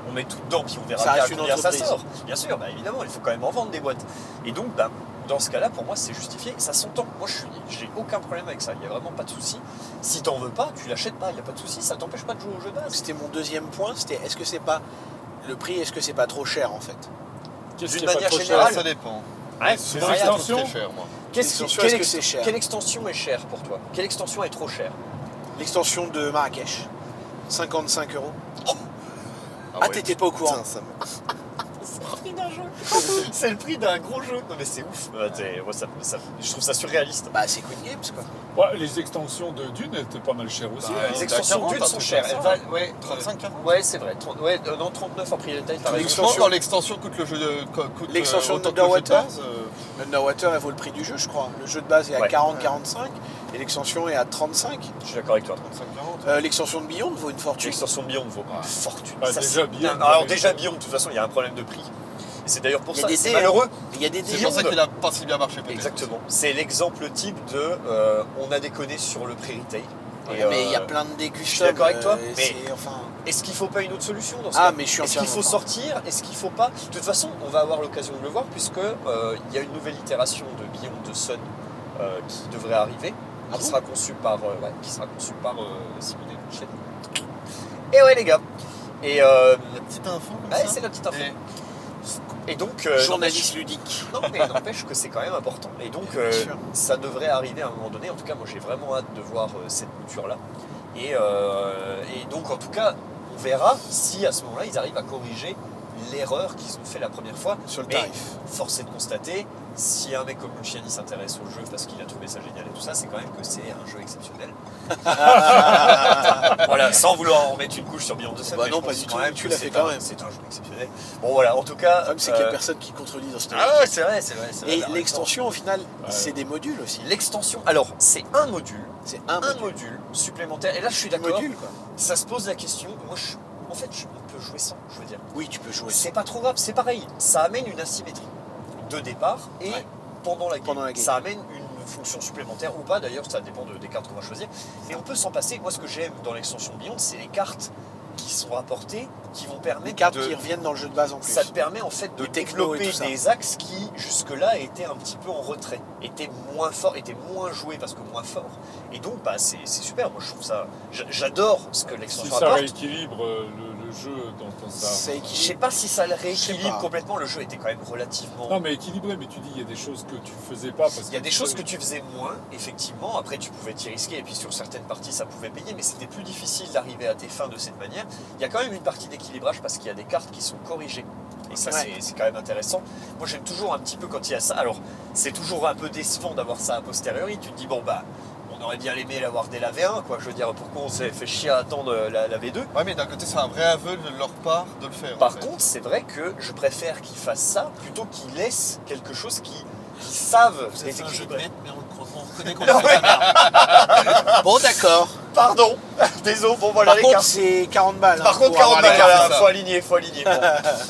Speaker 1: on met tout dedans puis on verra
Speaker 2: Ça
Speaker 1: bien à
Speaker 2: reste une
Speaker 1: combien ça
Speaker 2: entreprise.
Speaker 1: sort. Bien sûr, bah, évidemment, il faut quand même en vendre des boîtes. Et donc, bah, dans ce cas-là, pour moi, c'est justifié et ça s'entend. Moi, j'ai aucun problème avec ça. Il n'y a vraiment pas de souci. Si t'en veux pas, tu l'achètes pas. Il n'y a pas de souci. Ça t'empêche pas de jouer au jeu de base.
Speaker 2: C'était mon deuxième point, c'était est-ce que c'est pas le prix, est-ce que c'est pas trop cher en fait?
Speaker 3: Qu'est-ce
Speaker 1: D'une
Speaker 3: qui est pas
Speaker 1: manière
Speaker 3: trop
Speaker 1: générale,
Speaker 3: cher
Speaker 4: Ça dépend.
Speaker 1: Ouais,
Speaker 3: ces
Speaker 1: c'est
Speaker 4: Moi, je
Speaker 1: variable.
Speaker 4: trouve
Speaker 3: extensions.
Speaker 4: très cher, moi.
Speaker 2: L'extension, est-ce que c'est cher?
Speaker 1: Quelle extension est chère pour toi? Quelle extension est trop chère?
Speaker 2: L'extension de Marrakech, 55 euros. Ah,
Speaker 4: ouais.
Speaker 2: t'étais pas au courant?
Speaker 4: Putain, ça me-
Speaker 1: C'est le prix d'un jeu. C'est le prix d'un gros jeu. Non mais c'est ouf. Moi, je trouve ça surréaliste.
Speaker 2: Bah, c'est Queen Games, quoi.
Speaker 3: Ouais, les extensions de Dune étaient pas mal chères aussi.
Speaker 4: Bah,
Speaker 3: hein.
Speaker 1: Les extensions
Speaker 4: 40,
Speaker 1: d'une
Speaker 4: un
Speaker 1: sont
Speaker 4: truc
Speaker 1: chères.
Speaker 4: comme
Speaker 1: Elles
Speaker 4: ça.
Speaker 1: valent, ouais,
Speaker 4: 35-40.
Speaker 1: Ouais, c'est vrai. Non, 39 en prix détail. T'as raison.
Speaker 2: L'extension-
Speaker 4: Franchement, quand l'extension coûte le jeu de. Coûte,
Speaker 2: L'extension
Speaker 4: autant que le jeu de
Speaker 2: Underwater
Speaker 4: base,
Speaker 2: Underwater, elle vaut le prix du jeu, je crois. Le jeu de base est à
Speaker 1: Ouais.
Speaker 2: 40-45 et l'extension est à 35.
Speaker 1: Je suis d'accord avec toi.
Speaker 4: 35-40.
Speaker 2: L'extension de Beyond vaut une fortune.
Speaker 1: L'extension Beyond vaut une fortune.
Speaker 3: Bah,
Speaker 1: Ça,
Speaker 3: déjà,
Speaker 1: c'est-
Speaker 3: Beyond,
Speaker 1: Alors
Speaker 3: ouais.
Speaker 1: déjà Beyond, de toute façon, il y a un problème de prix. Et c'est d'ailleurs pour
Speaker 2: Il y a
Speaker 1: ça.
Speaker 2: des
Speaker 1: C'est
Speaker 2: dés,
Speaker 1: malheureux.
Speaker 2: Il y a des
Speaker 4: C'est
Speaker 2: dés.
Speaker 4: pour ça qu'il a pas si bien marché, peut-être.
Speaker 1: Exactement. C'est l'exemple type de on a déconné sur le prix retail. Et,
Speaker 2: Mais il y a plein de dés
Speaker 1: je suis
Speaker 2: custom.
Speaker 1: d'accord avec toi, mais-
Speaker 2: c'est- enfin,
Speaker 1: Est-ce qu'il faut pas une autre solution dans ce
Speaker 2: Ah,
Speaker 1: cas?
Speaker 2: mais je suis
Speaker 1: Est-ce qu'il
Speaker 2: entièrement
Speaker 1: faut
Speaker 2: d'accord.
Speaker 1: sortir? Est-ce qu'il faut pas? De toute façon, on va avoir l'occasion de le voir puisque il y a une nouvelle itération de Beyond the Sun qui devrait arriver,
Speaker 2: Ah
Speaker 1: qui
Speaker 2: bon
Speaker 1: sera conçue par Simone Michel. Et ouais les gars. Et
Speaker 4: La petite info comme
Speaker 1: ouais,
Speaker 4: ça.
Speaker 1: c'est la petite info.
Speaker 4: Et
Speaker 1: Et donc
Speaker 2: journaliste ludique.
Speaker 1: non, mais n'empêche que c'est quand même important. Et donc,
Speaker 2: Bien sûr.
Speaker 1: ça devrait arriver à un moment donné. En tout cas, moi, j'ai vraiment hâte de voir cette mouture-là. Et donc, en tout cas, on verra si à ce moment-là, ils arrivent à corriger l'erreur qu'ils ont fait la première fois.
Speaker 2: Sur le
Speaker 1: Mais
Speaker 2: tarif.
Speaker 1: force est de constater, si un mec comme Luciani s'intéresse au jeu parce qu'il a trouvé ça génial et tout ça, c'est quand même que c'est un jeu exceptionnel. Voilà, sans vouloir en mettre une couche sur Beyond the Sun,
Speaker 2: Bah
Speaker 1: mais
Speaker 2: non,
Speaker 1: je
Speaker 2: pas
Speaker 1: pense
Speaker 2: du
Speaker 1: quand
Speaker 2: tout,
Speaker 1: même
Speaker 2: tu
Speaker 1: que
Speaker 2: l'as fait
Speaker 1: c'est
Speaker 2: quand
Speaker 1: un-
Speaker 2: même.
Speaker 1: C'est un jeu exceptionnel. Bon voilà, en tout cas...
Speaker 2: Le problème, c'est qu'il n'y a personne qui contredit dans ce
Speaker 1: Ah ouais, c'est vrai, c'est vrai. c'est vrai,
Speaker 2: Et
Speaker 1: t'as raison.
Speaker 2: l'extension, au final, c'est des modules aussi.
Speaker 1: L'extension, alors c'est un module,
Speaker 2: C'est un module.
Speaker 1: module supplémentaire. Et là, je suis
Speaker 2: Du
Speaker 1: d'accord.
Speaker 2: module, quoi.
Speaker 1: Ça se pose la question. Moi, en fait, on peut jouer sans. Je veux dire,
Speaker 2: Oui, tu peux jouer.
Speaker 1: c'est pas trop grave. C'est pareil. Ça amène une asymétrie de départ et
Speaker 2: Ouais.
Speaker 1: pendant la game.
Speaker 2: Pendant la game.
Speaker 1: Ça amène une fonction supplémentaire ou pas. D'ailleurs, ça dépend des cartes qu'on va choisir. Et on peut s'en passer. Moi, ce que j'aime dans l'extension Beyond, c'est les cartes qui sont rapportées, qui vont permettre
Speaker 2: Des cartes
Speaker 1: de.
Speaker 2: qui reviennent dans le jeu de base en plus.
Speaker 1: Ça te permet en fait de
Speaker 2: Le techno et
Speaker 1: développer
Speaker 2: tout ça.
Speaker 1: des axes qui jusque-là étaient un petit peu en retrait, étaient moins forts, étaient moins joués parce que moins forts. Et donc bah, c'est super, moi je trouve ça. J'adore ce que
Speaker 3: Si
Speaker 1: l'extension
Speaker 3: ça
Speaker 1: apporte.
Speaker 3: rééquilibre le jeu dans ça.
Speaker 2: C'est
Speaker 1: Je
Speaker 2: équilibré.
Speaker 1: sais pas si ça le
Speaker 2: Je sais
Speaker 1: rééquilibre
Speaker 2: pas.
Speaker 1: complètement, le jeu était quand même relativement.
Speaker 3: Non, mais équilibré, mais tu dis il y a des choses que tu faisais pas. Parce
Speaker 1: Il y a des choses que tu faisais moins, effectivement. Après, tu pouvais t'y risquer, et puis sur certaines parties, ça pouvait payer, mais c'était plus difficile d'arriver à tes fins de cette manière. Il y a quand même une partie d'équilibrage parce qu'il y a des cartes qui sont corrigées. Et ça,
Speaker 2: Ouais.
Speaker 1: c'est quand même intéressant. Moi, j'aime toujours un petit peu quand il y a ça. Alors, c'est toujours un peu décevant d'avoir ça a posteriori. Tu te dis, bon, bah, on aurait bien aimé l'avoir dès la V1, quoi. Je veux dire, pourquoi on s'est fait chier à attendre la V2?
Speaker 4: Ouais, mais d'un côté, c'est un vrai aveu de leur part de le faire. en
Speaker 1: Par
Speaker 4: fait.
Speaker 1: contre, c'est vrai que je préfère qu'ils fassent ça plutôt qu'ils laissent quelque chose qui savent
Speaker 2: Vous avez fait un jeu de
Speaker 1: déséquilibrer.
Speaker 2: bête, mais on reconnaît qu'on a fait de la merde. Bon, d'accord.
Speaker 1: Pardon, désolé, bon voilà
Speaker 2: Par
Speaker 1: les
Speaker 2: contre,
Speaker 1: cartes.
Speaker 2: c'est 40 balles. hein,
Speaker 1: Par contre,
Speaker 2: pour
Speaker 1: 40
Speaker 2: avoir les
Speaker 1: balles,
Speaker 2: cartes.
Speaker 1: voilà,
Speaker 4: ça.
Speaker 1: faut aligner.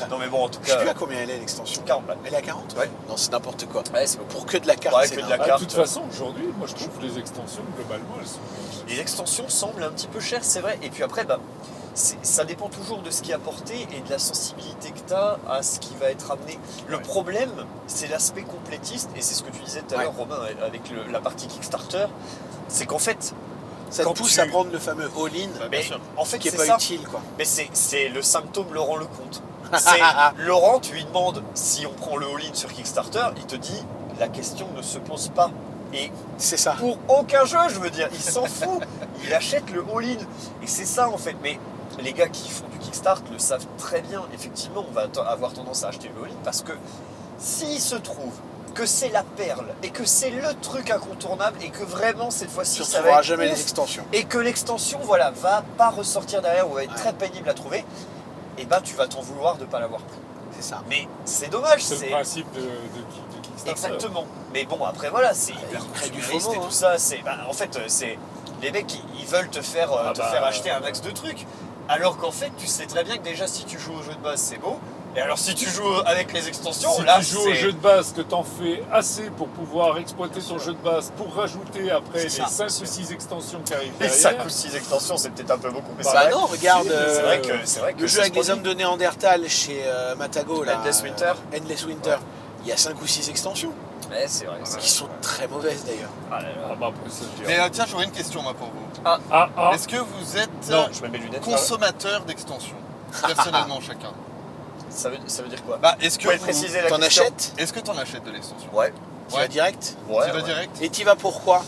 Speaker 1: Bon. Non mais bon, en tout
Speaker 2: Je sais
Speaker 1: cas,
Speaker 2: plus à combien elle est l'extension.
Speaker 1: 40 balles.
Speaker 2: Elle est à 40?
Speaker 1: Ouais.
Speaker 2: Non, c'est n'importe quoi.
Speaker 1: Ouais, c'est beaucoup.
Speaker 2: Pour que de la carte,
Speaker 1: Ouais,
Speaker 2: c'est
Speaker 1: que de la
Speaker 2: n'importe
Speaker 3: Ah,
Speaker 1: carte.
Speaker 3: de toute façon, aujourd'hui, moi je trouve que les extensions, globalement, elles sont.
Speaker 1: Les extensions semblent un petit peu chères, c'est vrai. Et puis après, bah, ça dépend toujours de ce qui est apporté et de la sensibilité que tu as à ce qui va être amené. Le problème, c'est l'aspect complétiste, et c'est ce que tu disais tout à
Speaker 2: Ouais.
Speaker 1: l'heure, Romain, avec la partie Kickstarter, c'est qu'en fait,
Speaker 2: Ça te
Speaker 1: Quand
Speaker 2: pousse
Speaker 1: tu-
Speaker 2: à prendre le fameux all-in
Speaker 4: Bah, bien
Speaker 1: mais
Speaker 4: sûr.
Speaker 1: en fait
Speaker 2: qui est
Speaker 1: c'est
Speaker 2: pas
Speaker 1: ça.
Speaker 2: utile, quoi.
Speaker 1: Mais c'est le symptôme Laurent Lecomte. C'est Laurent, tu lui demandes si on prend le all-in sur Kickstarter, il te dit la question ne se pose pas. Et
Speaker 2: C'est ça.
Speaker 1: pour aucun jeu, je veux dire, il s'en fout. Il achète le all-in. Et c'est ça en fait. Mais les gars qui font du Kickstart le savent très bien. Effectivement, on va avoir tendance à acheter le all-in parce que s'il se trouve que c'est la perle et que c'est le truc incontournable et que vraiment cette fois-ci
Speaker 2: Tu
Speaker 1: ça va
Speaker 2: retrouveras
Speaker 1: être
Speaker 2: jamais
Speaker 1: ouf,
Speaker 2: les extensions.
Speaker 1: et que l'extension voilà va pas ressortir derrière ou va être
Speaker 2: Ouais.
Speaker 1: très pénible à trouver, et ben tu vas t'en vouloir de pas l'avoir pris.
Speaker 2: C'est ça.
Speaker 1: Mais c'est dommage,
Speaker 3: C'est
Speaker 1: c'est
Speaker 3: le principe de Kickstarter.
Speaker 1: exactement. Mais bon après voilà, c'est hyper
Speaker 2: il crée du
Speaker 1: consumériste
Speaker 2: FOMO,
Speaker 1: et
Speaker 2: hein.
Speaker 1: tout ça. C'est en fait c'est les mecs ils veulent te faire acheter un max de trucs, alors qu'en fait tu sais très bien que déjà si tu joues au jeu de base c'est beau. Et alors si tu joues avec les extensions,
Speaker 3: Si
Speaker 1: là
Speaker 3: tu joues au jeu de base, que t'en fais assez pour pouvoir exploiter ton jeu de base, pour rajouter après
Speaker 2: C'est
Speaker 3: les
Speaker 2: ça.
Speaker 3: 5 ou 6 extensions qui arrivent
Speaker 1: les
Speaker 3: derrière.
Speaker 1: 5 ou 6 extensions, c'est peut-être un peu beaucoup, mais
Speaker 3: Bah
Speaker 1: c'est
Speaker 2: Bah
Speaker 1: vrai.
Speaker 2: non, regarde
Speaker 3: c'est
Speaker 1: vrai que
Speaker 2: le jeu
Speaker 1: ça
Speaker 2: avec
Speaker 1: se
Speaker 2: les
Speaker 1: produit.
Speaker 2: hommes de Néandertal chez Matago, là,
Speaker 1: Endless Winter.
Speaker 2: Endless Winter. Il y a 5 ou 6 extensions
Speaker 1: Ouais, c'est vrai.
Speaker 2: qui sont très mauvaises d'ailleurs.
Speaker 1: Ah là là.
Speaker 3: Ah bah après ça, je
Speaker 4: Mais
Speaker 3: dirais.
Speaker 4: tiens, j'aurais une question, moi, pour vous.
Speaker 3: Ah,
Speaker 4: Est-ce que vous êtes
Speaker 1: Non, je mets mes lunettes.
Speaker 4: consommateur d'extensions personnellement, chacun?
Speaker 1: Ça veut dire quoi?
Speaker 4: Bah, est-ce
Speaker 1: Vous
Speaker 4: que
Speaker 1: pouvez
Speaker 4: vous-
Speaker 1: préciser la
Speaker 2: T'en
Speaker 1: question?
Speaker 2: achètes?
Speaker 4: Est-ce que t'en achètes de l'extension?
Speaker 1: Ouais.
Speaker 2: Tu vas direct?
Speaker 1: Ouais,
Speaker 4: Tu vas
Speaker 1: ouais.
Speaker 4: direct?
Speaker 2: Et t'y vas pourquoi?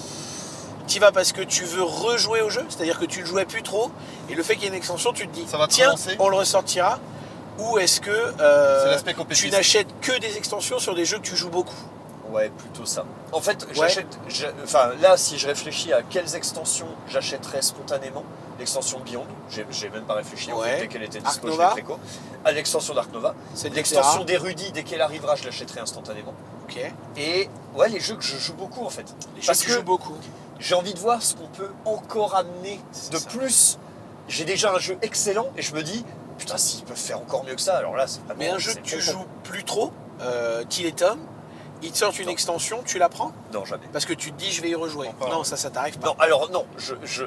Speaker 2: T'y vas parce que tu veux rejouer au jeu, c'est-à-dire que tu le jouais plus trop, et le fait qu'il y ait une extension, tu te dis,
Speaker 4: Ça va te
Speaker 2: tiens,
Speaker 4: relancer.
Speaker 2: on le ressortira, ou est-ce que
Speaker 4: C'est l'aspect
Speaker 2: tu
Speaker 4: compétitif.
Speaker 2: n'achètes que des extensions sur des jeux que tu joues beaucoup?
Speaker 1: Ouais, plutôt ça. En fait, enfin, là, si je réfléchis à quelles extensions j'achèterais spontanément, l'extension Beyond, j'ai même pas réfléchi, en
Speaker 2: Ouais.
Speaker 1: fait, dès qu'elle était
Speaker 2: Ark
Speaker 1: dispo, je
Speaker 2: Nova.
Speaker 1: l'ai préco. À l'extension d'Ark Nova.
Speaker 2: C'est de
Speaker 1: L'extension
Speaker 2: l'Extera.
Speaker 1: d'Erudit, dès qu'elle arrivera, je l'achèterai instantanément.
Speaker 2: Ok.
Speaker 1: Et ouais, les jeux que je joue beaucoup, en fait.
Speaker 2: Les jeux
Speaker 1: Parce
Speaker 2: que tu
Speaker 1: que
Speaker 2: joues beaucoup.
Speaker 1: j'ai envie de voir ce qu'on peut encore amener
Speaker 2: C'est
Speaker 1: de
Speaker 2: ça.
Speaker 1: plus. J'ai déjà un jeu excellent, et je me dis, putain, s'ils peuvent faire encore mieux que ça, alors là, c'est vraiment...
Speaker 2: Mais un jeu
Speaker 1: c'est
Speaker 2: que tu
Speaker 1: bon.
Speaker 2: joues plus trop, Till et Tom, ils te sortent une
Speaker 1: Non.
Speaker 2: extension, tu la prends?
Speaker 1: Non, jamais.
Speaker 2: Parce que tu te dis, je vais y rejouer.
Speaker 4: Encore.
Speaker 2: Non, ça t'arrive pas.
Speaker 1: Non, alors non,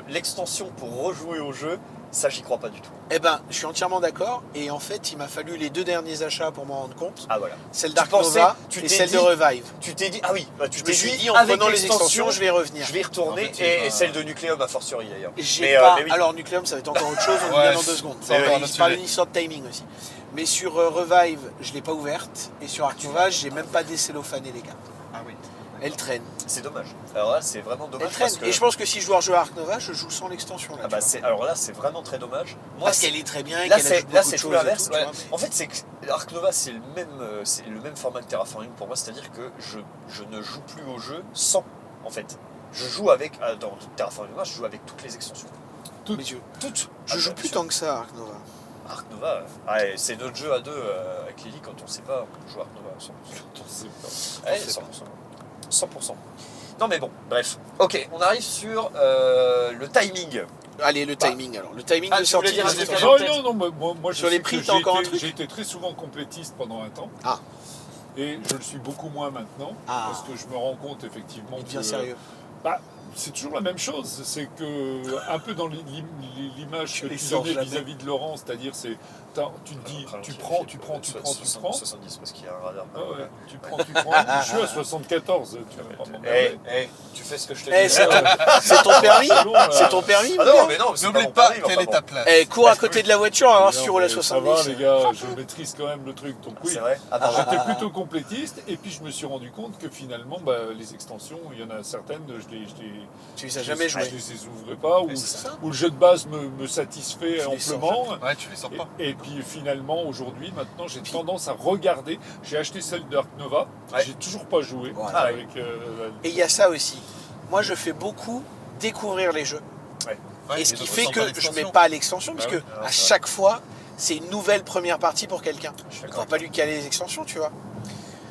Speaker 1: l'extension pour rejouer au jeu, ça, j'y crois pas du tout.
Speaker 2: Eh ben, je suis entièrement d'accord. Et en fait, il m'a fallu les 2 derniers achats pour m'en rendre compte.
Speaker 1: Ah voilà.
Speaker 2: Celle
Speaker 1: Tu
Speaker 2: d'Ark
Speaker 1: pensais-
Speaker 2: Nova
Speaker 1: tu
Speaker 2: et
Speaker 1: t'es
Speaker 2: celle
Speaker 1: dit-
Speaker 2: de Revive.
Speaker 1: Tu t'es dit, ah oui, bah, tu
Speaker 2: Je
Speaker 1: t'es
Speaker 2: me suis dit, en
Speaker 1: avec
Speaker 2: prenant les
Speaker 1: l'extension,
Speaker 2: extensions, je vais y revenir.
Speaker 1: je vais y retourner,
Speaker 4: En fait,
Speaker 1: et celle de Nucleum a fortiori d'ailleurs.
Speaker 2: J'ai pas.
Speaker 1: mais oui.
Speaker 2: Alors, Nucleum, ça va être encore autre chose, on y
Speaker 4: Ouais,
Speaker 2: vient dans 2 secondes.
Speaker 4: c'est encore un
Speaker 2: Il
Speaker 4: autre
Speaker 2: parle
Speaker 4: sujet.
Speaker 2: d'une histoire de timing aussi. Mais sur Revive, je l'ai pas ouverte. Et sur Ark Nova, j'ai même pas décellophané les cartes.
Speaker 4: Ah oui.
Speaker 2: Elle traîne.
Speaker 1: C'est dommage. Alors là, c'est vraiment
Speaker 2: Elle
Speaker 1: dommage
Speaker 2: traîne.
Speaker 1: parce que...
Speaker 2: Et je pense que si je dois rejouer à Ark Nova, je joue sans l'extension. Là,
Speaker 1: Ah bah,
Speaker 2: tu vois.
Speaker 1: alors là, c'est vraiment très dommage. Moi,
Speaker 2: Parce
Speaker 1: c'est-
Speaker 2: qu'elle est très bien et
Speaker 1: là,
Speaker 2: qu'elle
Speaker 1: c'est
Speaker 2: ajoute
Speaker 1: là,
Speaker 2: beaucoup
Speaker 1: c'est
Speaker 2: de
Speaker 1: tout
Speaker 2: choses et
Speaker 1: l'inverse.
Speaker 2: tout, tu
Speaker 1: Ouais.
Speaker 2: vois, mais-
Speaker 1: En fait, c'est que Ark Nova, c'est le même format que Terraforming pour moi, c'est-à-dire que je ne joue plus au jeu sans, en fait. Je joue avec, dans Terraforming Mars, je joue avec toutes les extensions.
Speaker 2: Mais je
Speaker 1: Toutes.
Speaker 2: je joue
Speaker 1: bah,
Speaker 2: plus
Speaker 1: bien sûr.
Speaker 2: tant que ça, Ark Nova.
Speaker 1: Ark Nova, ouais, c'est notre jeu à deux avec Lily quand on sait pas, on joue à Ark Nova ensemble.
Speaker 3: On sait pas.
Speaker 1: Ouais, 100%. 100%. Non mais bon, bref. Ok, on arrive sur le timing.
Speaker 2: Allez, le timing alors. Le timing
Speaker 1: Ah,
Speaker 2: de
Speaker 1: tu voulais
Speaker 2: sortie
Speaker 1: dire
Speaker 2: des
Speaker 1: un truc
Speaker 2: extensions.
Speaker 1: avant?
Speaker 3: Non, moi je
Speaker 2: Sur les
Speaker 3: sais
Speaker 2: prix,
Speaker 3: que
Speaker 2: t'as encore un truc
Speaker 3: j'ai été très souvent complétiste pendant un temps.
Speaker 2: Ah.
Speaker 3: Et je le suis beaucoup moins maintenant.
Speaker 2: Ah.
Speaker 3: Parce que je me rends compte effectivement
Speaker 2: Il devient
Speaker 3: que
Speaker 2: sérieux.
Speaker 3: bah, c'est toujours la même chose. C'est que, un peu dans l'image que
Speaker 2: les
Speaker 3: tu
Speaker 2: sors
Speaker 3: donnais
Speaker 2: jamais.
Speaker 3: vis-à-vis de Laurent, c'est-à-dire, tu te dis, tu prends.
Speaker 1: 70 parce qu'il y a un radar.
Speaker 3: Ah ouais, tu prends. Je suis à 74. Tu vas pas m'emmerder.
Speaker 1: Tu fais ce que je te
Speaker 2: Eh,
Speaker 1: dis.
Speaker 2: c'est ton permis
Speaker 3: Selon,
Speaker 2: C'est ton permis
Speaker 1: Ah
Speaker 2: mon
Speaker 1: non,
Speaker 2: gars
Speaker 1: mais non, c'est
Speaker 4: N'oublie
Speaker 1: mon
Speaker 4: pas
Speaker 1: permis,
Speaker 4: quelle
Speaker 1: enfin
Speaker 4: est
Speaker 1: bon.
Speaker 4: ta place.
Speaker 2: Eh, cours à côté de la voiture, on va voir si tu roules à
Speaker 3: Non, mais
Speaker 2: 70.
Speaker 3: Ça va, les gars, je maîtrise quand même le truc. Donc oui,
Speaker 1: C'est vrai. Ah, pardon.
Speaker 3: j'étais plutôt complétiste. Et puis je me suis rendu compte que finalement, les extensions, il y en a certaines,
Speaker 2: Tu les as jamais joué.
Speaker 3: je les ouvrais pas, ou,
Speaker 1: c'est
Speaker 2: ça.
Speaker 3: ou le jeu de base me satisfait
Speaker 2: Tu les sors
Speaker 3: amplement.
Speaker 4: Ouais, tu les sors pas.
Speaker 3: Et puis finalement, aujourd'hui, maintenant, j'ai tendance à regarder. J'ai acheté celle d'Ark Nova.
Speaker 1: Ouais.
Speaker 3: J'ai toujours pas joué.
Speaker 2: Voilà.
Speaker 3: Avec,
Speaker 2: Et il y a ça aussi. Moi, je fais beaucoup découvrir les jeux.
Speaker 4: Ouais,
Speaker 2: Et ce
Speaker 4: les
Speaker 2: qui
Speaker 4: autres
Speaker 2: fait
Speaker 4: sont
Speaker 2: que
Speaker 4: pas
Speaker 2: je
Speaker 4: l'extension.
Speaker 2: mets pas l'extension, parce
Speaker 3: Bah
Speaker 2: que
Speaker 3: oui,
Speaker 1: alors,
Speaker 2: à
Speaker 1: c'est
Speaker 2: chaque fois, c'est une nouvelle première partie pour quelqu'un.
Speaker 1: Je suis
Speaker 2: On
Speaker 1: d'accord.
Speaker 2: va pas lui caler les extensions, tu vois.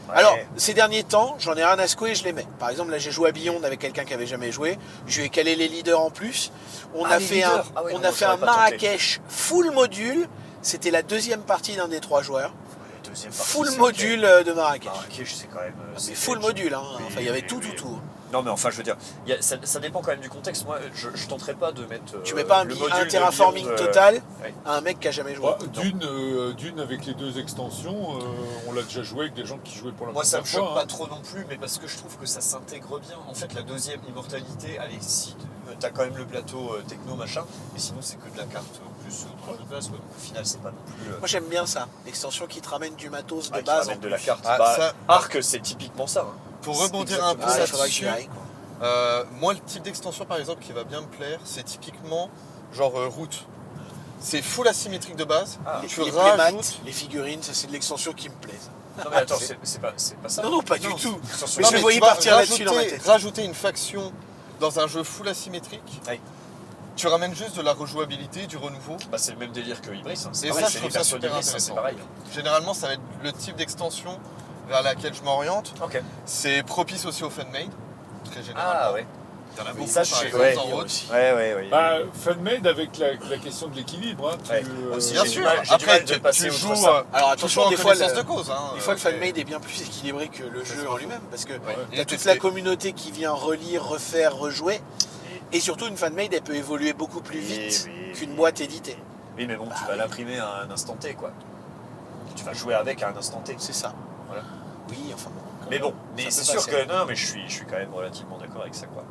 Speaker 1: Ouais.
Speaker 2: Alors, ces derniers temps, j'en ai rien à secouer et je les mets. Par exemple, là, j'ai joué à Beyond avec quelqu'un qui avait jamais joué. Je lui ai calé les leaders en plus. On
Speaker 1: Ah,
Speaker 2: a
Speaker 1: les
Speaker 2: fait
Speaker 1: leaders.
Speaker 2: un,
Speaker 1: Ah ouais,
Speaker 2: on
Speaker 1: non,
Speaker 2: a fait
Speaker 1: j'aurais
Speaker 2: un
Speaker 1: pas tenté.
Speaker 2: Marrakech full module. C'était la deuxième partie d'un des 3 joueurs.
Speaker 1: La deuxième partie,
Speaker 2: Full
Speaker 1: c'est
Speaker 2: module de Marrakech.
Speaker 1: Marrakech, c'est quand même.
Speaker 2: Mais full module, hein.
Speaker 1: Oui,
Speaker 2: Enfin, il y avait
Speaker 1: oui,
Speaker 2: tout,
Speaker 1: oui.
Speaker 2: tout.
Speaker 1: Non, mais enfin, je veux dire, ça dépend quand même du contexte. Moi, je tenterai pas de mettre.
Speaker 2: Tu mets pas
Speaker 1: le
Speaker 2: un
Speaker 1: module de
Speaker 2: terraforming
Speaker 1: Beyond,
Speaker 2: total
Speaker 1: ouais.
Speaker 2: à un mec qui a jamais joué.
Speaker 3: bah, Dune avec les 2 extensions, on l'a déjà joué avec des gens qui jouaient pour la
Speaker 1: Moi, ça me
Speaker 3: première
Speaker 1: choque
Speaker 3: fois.
Speaker 1: pas trop non plus, mais parce que je trouve que ça s'intègre bien. En fait, la deuxième immortalité, allez, si t'as quand même le plateau techno machin, mais sinon c'est que de la carte en plus dans le jeu de base. Quoi. Donc, au final, c'est pas non plus.
Speaker 2: Moi, j'aime bien ça. L'extension qui te ramène du matos de
Speaker 1: qui
Speaker 2: base.
Speaker 1: ramène
Speaker 2: en
Speaker 1: de la
Speaker 2: plus.
Speaker 1: carte.
Speaker 4: Ah,
Speaker 1: Bah,
Speaker 4: ça-
Speaker 1: Arc, c'est typiquement ça. Hein.
Speaker 4: Pour
Speaker 1: C'est
Speaker 4: rebondir un peu
Speaker 1: exactement
Speaker 2: Ah, il
Speaker 1: ça.
Speaker 2: faudra que j'y
Speaker 4: là-dessus,
Speaker 2: aille, quoi.
Speaker 4: moi le type d'extension par exemple qui va bien me plaire, c'est typiquement genre route. C'est full asymétrique de base.
Speaker 1: Ah.
Speaker 2: Les
Speaker 4: Tu
Speaker 2: playmats,
Speaker 4: rajoutes.
Speaker 2: les figurines, ça c'est de l'extension qui me plaise.
Speaker 1: Non, mais attends, c'est pas ça.
Speaker 2: Non, non, pas du
Speaker 4: Non.
Speaker 2: tout.
Speaker 1: Sur
Speaker 2: Mais
Speaker 4: Non,
Speaker 2: je
Speaker 4: mais
Speaker 2: voyais
Speaker 4: tu vas
Speaker 2: partir là-dessus dans ma
Speaker 4: rajouter-
Speaker 2: tête.
Speaker 4: Rajouter une faction dans un jeu full asymétrique,
Speaker 1: Oui.
Speaker 4: tu ramènes juste de la rejouabilité, du renouveau.
Speaker 1: Bah, c'est le même délire que Ibris. Hein. C'est
Speaker 4: Et
Speaker 1: pareil,
Speaker 4: ça, je
Speaker 1: c'est
Speaker 4: trouve
Speaker 1: les
Speaker 4: ça
Speaker 1: versions
Speaker 4: super
Speaker 1: d'Ibris, c'est
Speaker 4: intéressant.
Speaker 1: pareil.
Speaker 4: Généralement, ça va être le type d'extension vers laquelle je m'oriente.
Speaker 1: Ok.
Speaker 4: C'est propice aussi au fan-made, très généralement.
Speaker 1: Ah ouais.
Speaker 4: Il y en a
Speaker 1: Oui,
Speaker 4: beaucoup,
Speaker 1: ça,
Speaker 4: par
Speaker 1: je
Speaker 4: exemple,
Speaker 1: sais,
Speaker 4: en
Speaker 2: ouais.
Speaker 4: route.
Speaker 1: Ouais.
Speaker 3: Bah, fan-made avec la question de l'équilibre. Hein,
Speaker 1: Ouais. Aussi,
Speaker 4: Bien
Speaker 1: j'ai
Speaker 4: sûr,
Speaker 1: du mal- j'ai du
Speaker 4: après
Speaker 1: mal de
Speaker 4: tu
Speaker 1: passer
Speaker 4: joues,
Speaker 1: outre ça.
Speaker 2: Alors
Speaker 4: tu joues en
Speaker 2: attention, des fois,
Speaker 4: connaissance
Speaker 2: le-
Speaker 4: de cause. Hein,
Speaker 2: des fois le
Speaker 4: c'est-
Speaker 2: fanmade est bien plus équilibré que le jeu en lui-même. Parce que
Speaker 3: Ouais.
Speaker 2: t'as
Speaker 4: Et
Speaker 2: toute
Speaker 4: testé.
Speaker 2: la communauté qui vient relire, refaire, rejouer. Et surtout, une fanmade, elle peut évoluer beaucoup plus vite
Speaker 1: Oui,
Speaker 2: qu'une
Speaker 1: oui.
Speaker 2: boîte éditée.
Speaker 1: Oui, mais bon, tu vas l'imprimer à un instant T, quoi. Tu vas jouer avec à un instant T.
Speaker 2: C'est ça.
Speaker 1: Voilà.
Speaker 2: Oui, enfin bon. quand
Speaker 1: Mais
Speaker 2: même,
Speaker 1: bon, mais
Speaker 2: ça
Speaker 1: c'est
Speaker 2: peut
Speaker 1: sûr
Speaker 2: passer.
Speaker 1: que. Non, mais je suis quand même relativement d'accord avec ça, quoi.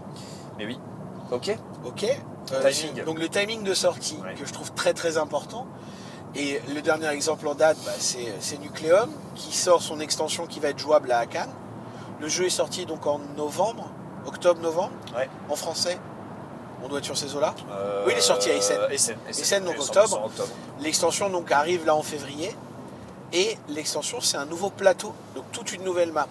Speaker 1: Mais oui. Ok.
Speaker 2: Ok.
Speaker 1: Timing.
Speaker 2: Donc le timing de sortie,
Speaker 1: Ouais.
Speaker 2: que je trouve très très important. Et le dernier exemple en date, c'est Nucleum, qui sort son extension qui va être jouable à Cannes. Le jeu est sorti donc en octobre-novembre, en français. On doit être sur ces eaux-là. Oui, il est sorti à Essen. Essen, donc octobre. L'extension donc arrive là en février. Et l'extension, c'est un nouveau plateau, donc toute une nouvelle map.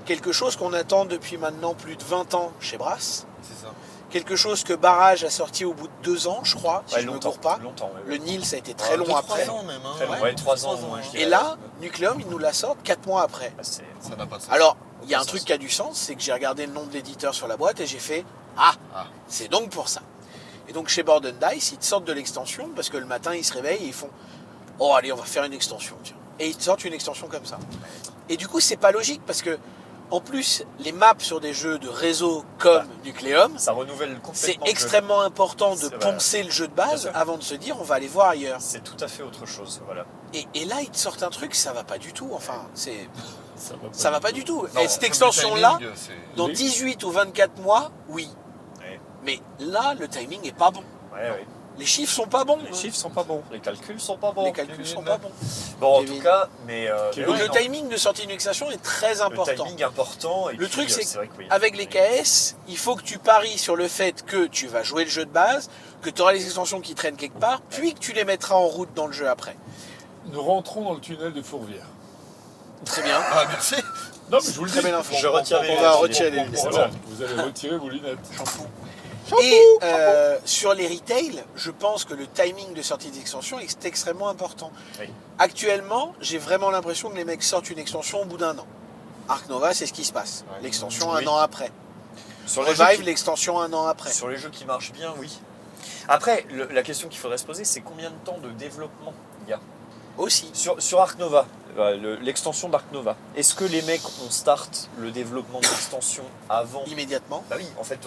Speaker 2: Quelque chose qu'on attend depuis maintenant plus de 20 ans chez Brass.
Speaker 4: C'est ça.
Speaker 2: Quelque chose que Barrage a sorti au bout de 2 ans, je crois, si je ne me gourre pas.
Speaker 3: Longtemps,
Speaker 2: Le Nil, ça a été très long après.
Speaker 4: 3 ans même. Hein.
Speaker 3: Très long, ouais, 3 ans, moi, je dirais.
Speaker 2: Et là, Nucleum, ils nous la sortent 4 mois après.
Speaker 4: Ça n'a pas de sens.
Speaker 2: Alors, il y a un truc qui a du sens, c'est que j'ai regardé le nom de l'éditeur sur la boîte et j'ai fait « Ah, c'est donc pour ça ». Et donc chez Board & Dice, ils te sortent de l'extension parce que le matin, ils se réveillent et ils font « Oh, allez, on va faire une extension. » Et ils te sortent une extension comme ça. Et du coup, c'est pas logique parce que, en plus, les maps sur des jeux de réseau comme Nucleum,
Speaker 1: Ça renouvelle
Speaker 2: c'est
Speaker 1: complètement.
Speaker 2: extrêmement important de
Speaker 1: C'est-
Speaker 2: poncer le jeu de
Speaker 1: Bien
Speaker 2: base
Speaker 1: sûr.
Speaker 2: avant de se dire on va aller voir ailleurs.
Speaker 1: C'est tout à fait autre chose. Voilà.
Speaker 2: Et là, ils te sortent un truc, ça va pas du tout. Enfin,
Speaker 3: Ça va pas
Speaker 2: du tout.
Speaker 4: Non,
Speaker 2: Et cette
Speaker 4: comme
Speaker 2: extension-là,
Speaker 4: le timing, c'est-
Speaker 2: dans 18 ou 24 mois, oui.
Speaker 1: Ouais.
Speaker 2: Mais là, le timing est pas bon.
Speaker 1: Ouais.
Speaker 2: Les chiffres sont pas bons.
Speaker 1: Les chiffres sont pas bons. Les calculs sont pas bons.
Speaker 2: Les calculs sont pas bons.
Speaker 1: Bon, en
Speaker 2: Kevin.
Speaker 1: tout cas, mais.
Speaker 3: Kevin.
Speaker 1: mais
Speaker 2: Donc
Speaker 1: oui,
Speaker 2: le
Speaker 1: non.
Speaker 2: timing de sortie d'une extension est très important.
Speaker 1: Le timing important. Et
Speaker 2: Le
Speaker 1: puis,
Speaker 2: truc, c'est
Speaker 1: vrai que oui.
Speaker 2: Avec les KS, il faut que tu paries sur le fait que tu vas jouer le jeu de base, que tu auras les extensions qui traînent quelque part, puis que tu les mettras en route dans le jeu après.
Speaker 3: Nous rentrons dans le tunnel de Fourvière.
Speaker 2: Très bien.
Speaker 4: Ah, merci.
Speaker 3: Non, mais je vous le
Speaker 2: Très
Speaker 3: dis.
Speaker 2: belle info.
Speaker 1: Je retire les
Speaker 2: On va
Speaker 1: lunettes.
Speaker 2: retirer les lunettes.
Speaker 3: Voilà, vous allez retirer vos lunettes.
Speaker 2: Et sur les retail, je pense que le timing de sortie d'extension est extrêmement important.
Speaker 1: Oui.
Speaker 2: Actuellement, j'ai vraiment l'impression que les mecs sortent une extension au bout d'un an. Ark Nova, c'est ce qui se passe.
Speaker 4: Ouais.
Speaker 2: L'extension
Speaker 1: Oui.
Speaker 2: un an après.
Speaker 1: Sur les, jeux
Speaker 2: Revive,
Speaker 1: qui,
Speaker 2: l'extension un an après.
Speaker 1: sur les jeux qui marchent bien, oui. Après, la question qu'il faudrait se poser, c'est combien de temps de développement il y a
Speaker 2: Aussi.
Speaker 1: sur Ark Nova, l'extension d'Ark Nova. Est-ce que les mecs ont start le développement de l'extension avant?
Speaker 2: Immédiatement.
Speaker 1: Bah oui, en fait,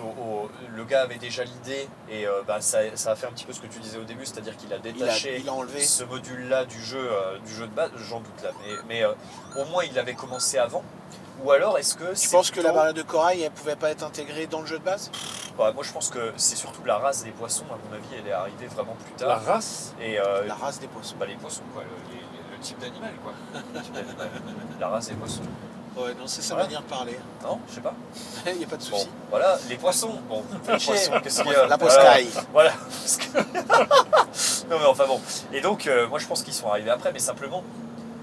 Speaker 1: le gars avait déjà l'idée et ça a fait un petit peu ce que tu disais au début, c'est-à-dire qu'il a détaché
Speaker 2: Il a enlevé.
Speaker 1: ce module-là du jeu de base, j'en doute là, mais au moins il avait commencé avant. Ou alors est-ce que
Speaker 2: Tu penses que la barrière de corail, elle pouvait pas être intégrée dans le jeu de base?
Speaker 1: Moi je pense que c'est surtout la race des poissons, à mon avis, elle est arrivée vraiment plus
Speaker 3: La
Speaker 1: tard.
Speaker 3: race,
Speaker 1: Et
Speaker 2: La race des poissons.
Speaker 1: les poissons, quoi, le type d'animal, quoi. Le type d'animal. La race des poissons.
Speaker 2: Ouais, non, c'est sa
Speaker 1: Voilà.
Speaker 2: manière de parler.
Speaker 1: Non, je sais pas.
Speaker 2: Il n'y a pas de
Speaker 1: Bon,
Speaker 2: souci.
Speaker 1: voilà, les poissons. Bon, les poissons, qu'est-ce qu'il y a
Speaker 2: La poscaille.
Speaker 1: Voilà. Non mais enfin bon. Et donc, moi je pense qu'ils sont arrivés après, mais simplement,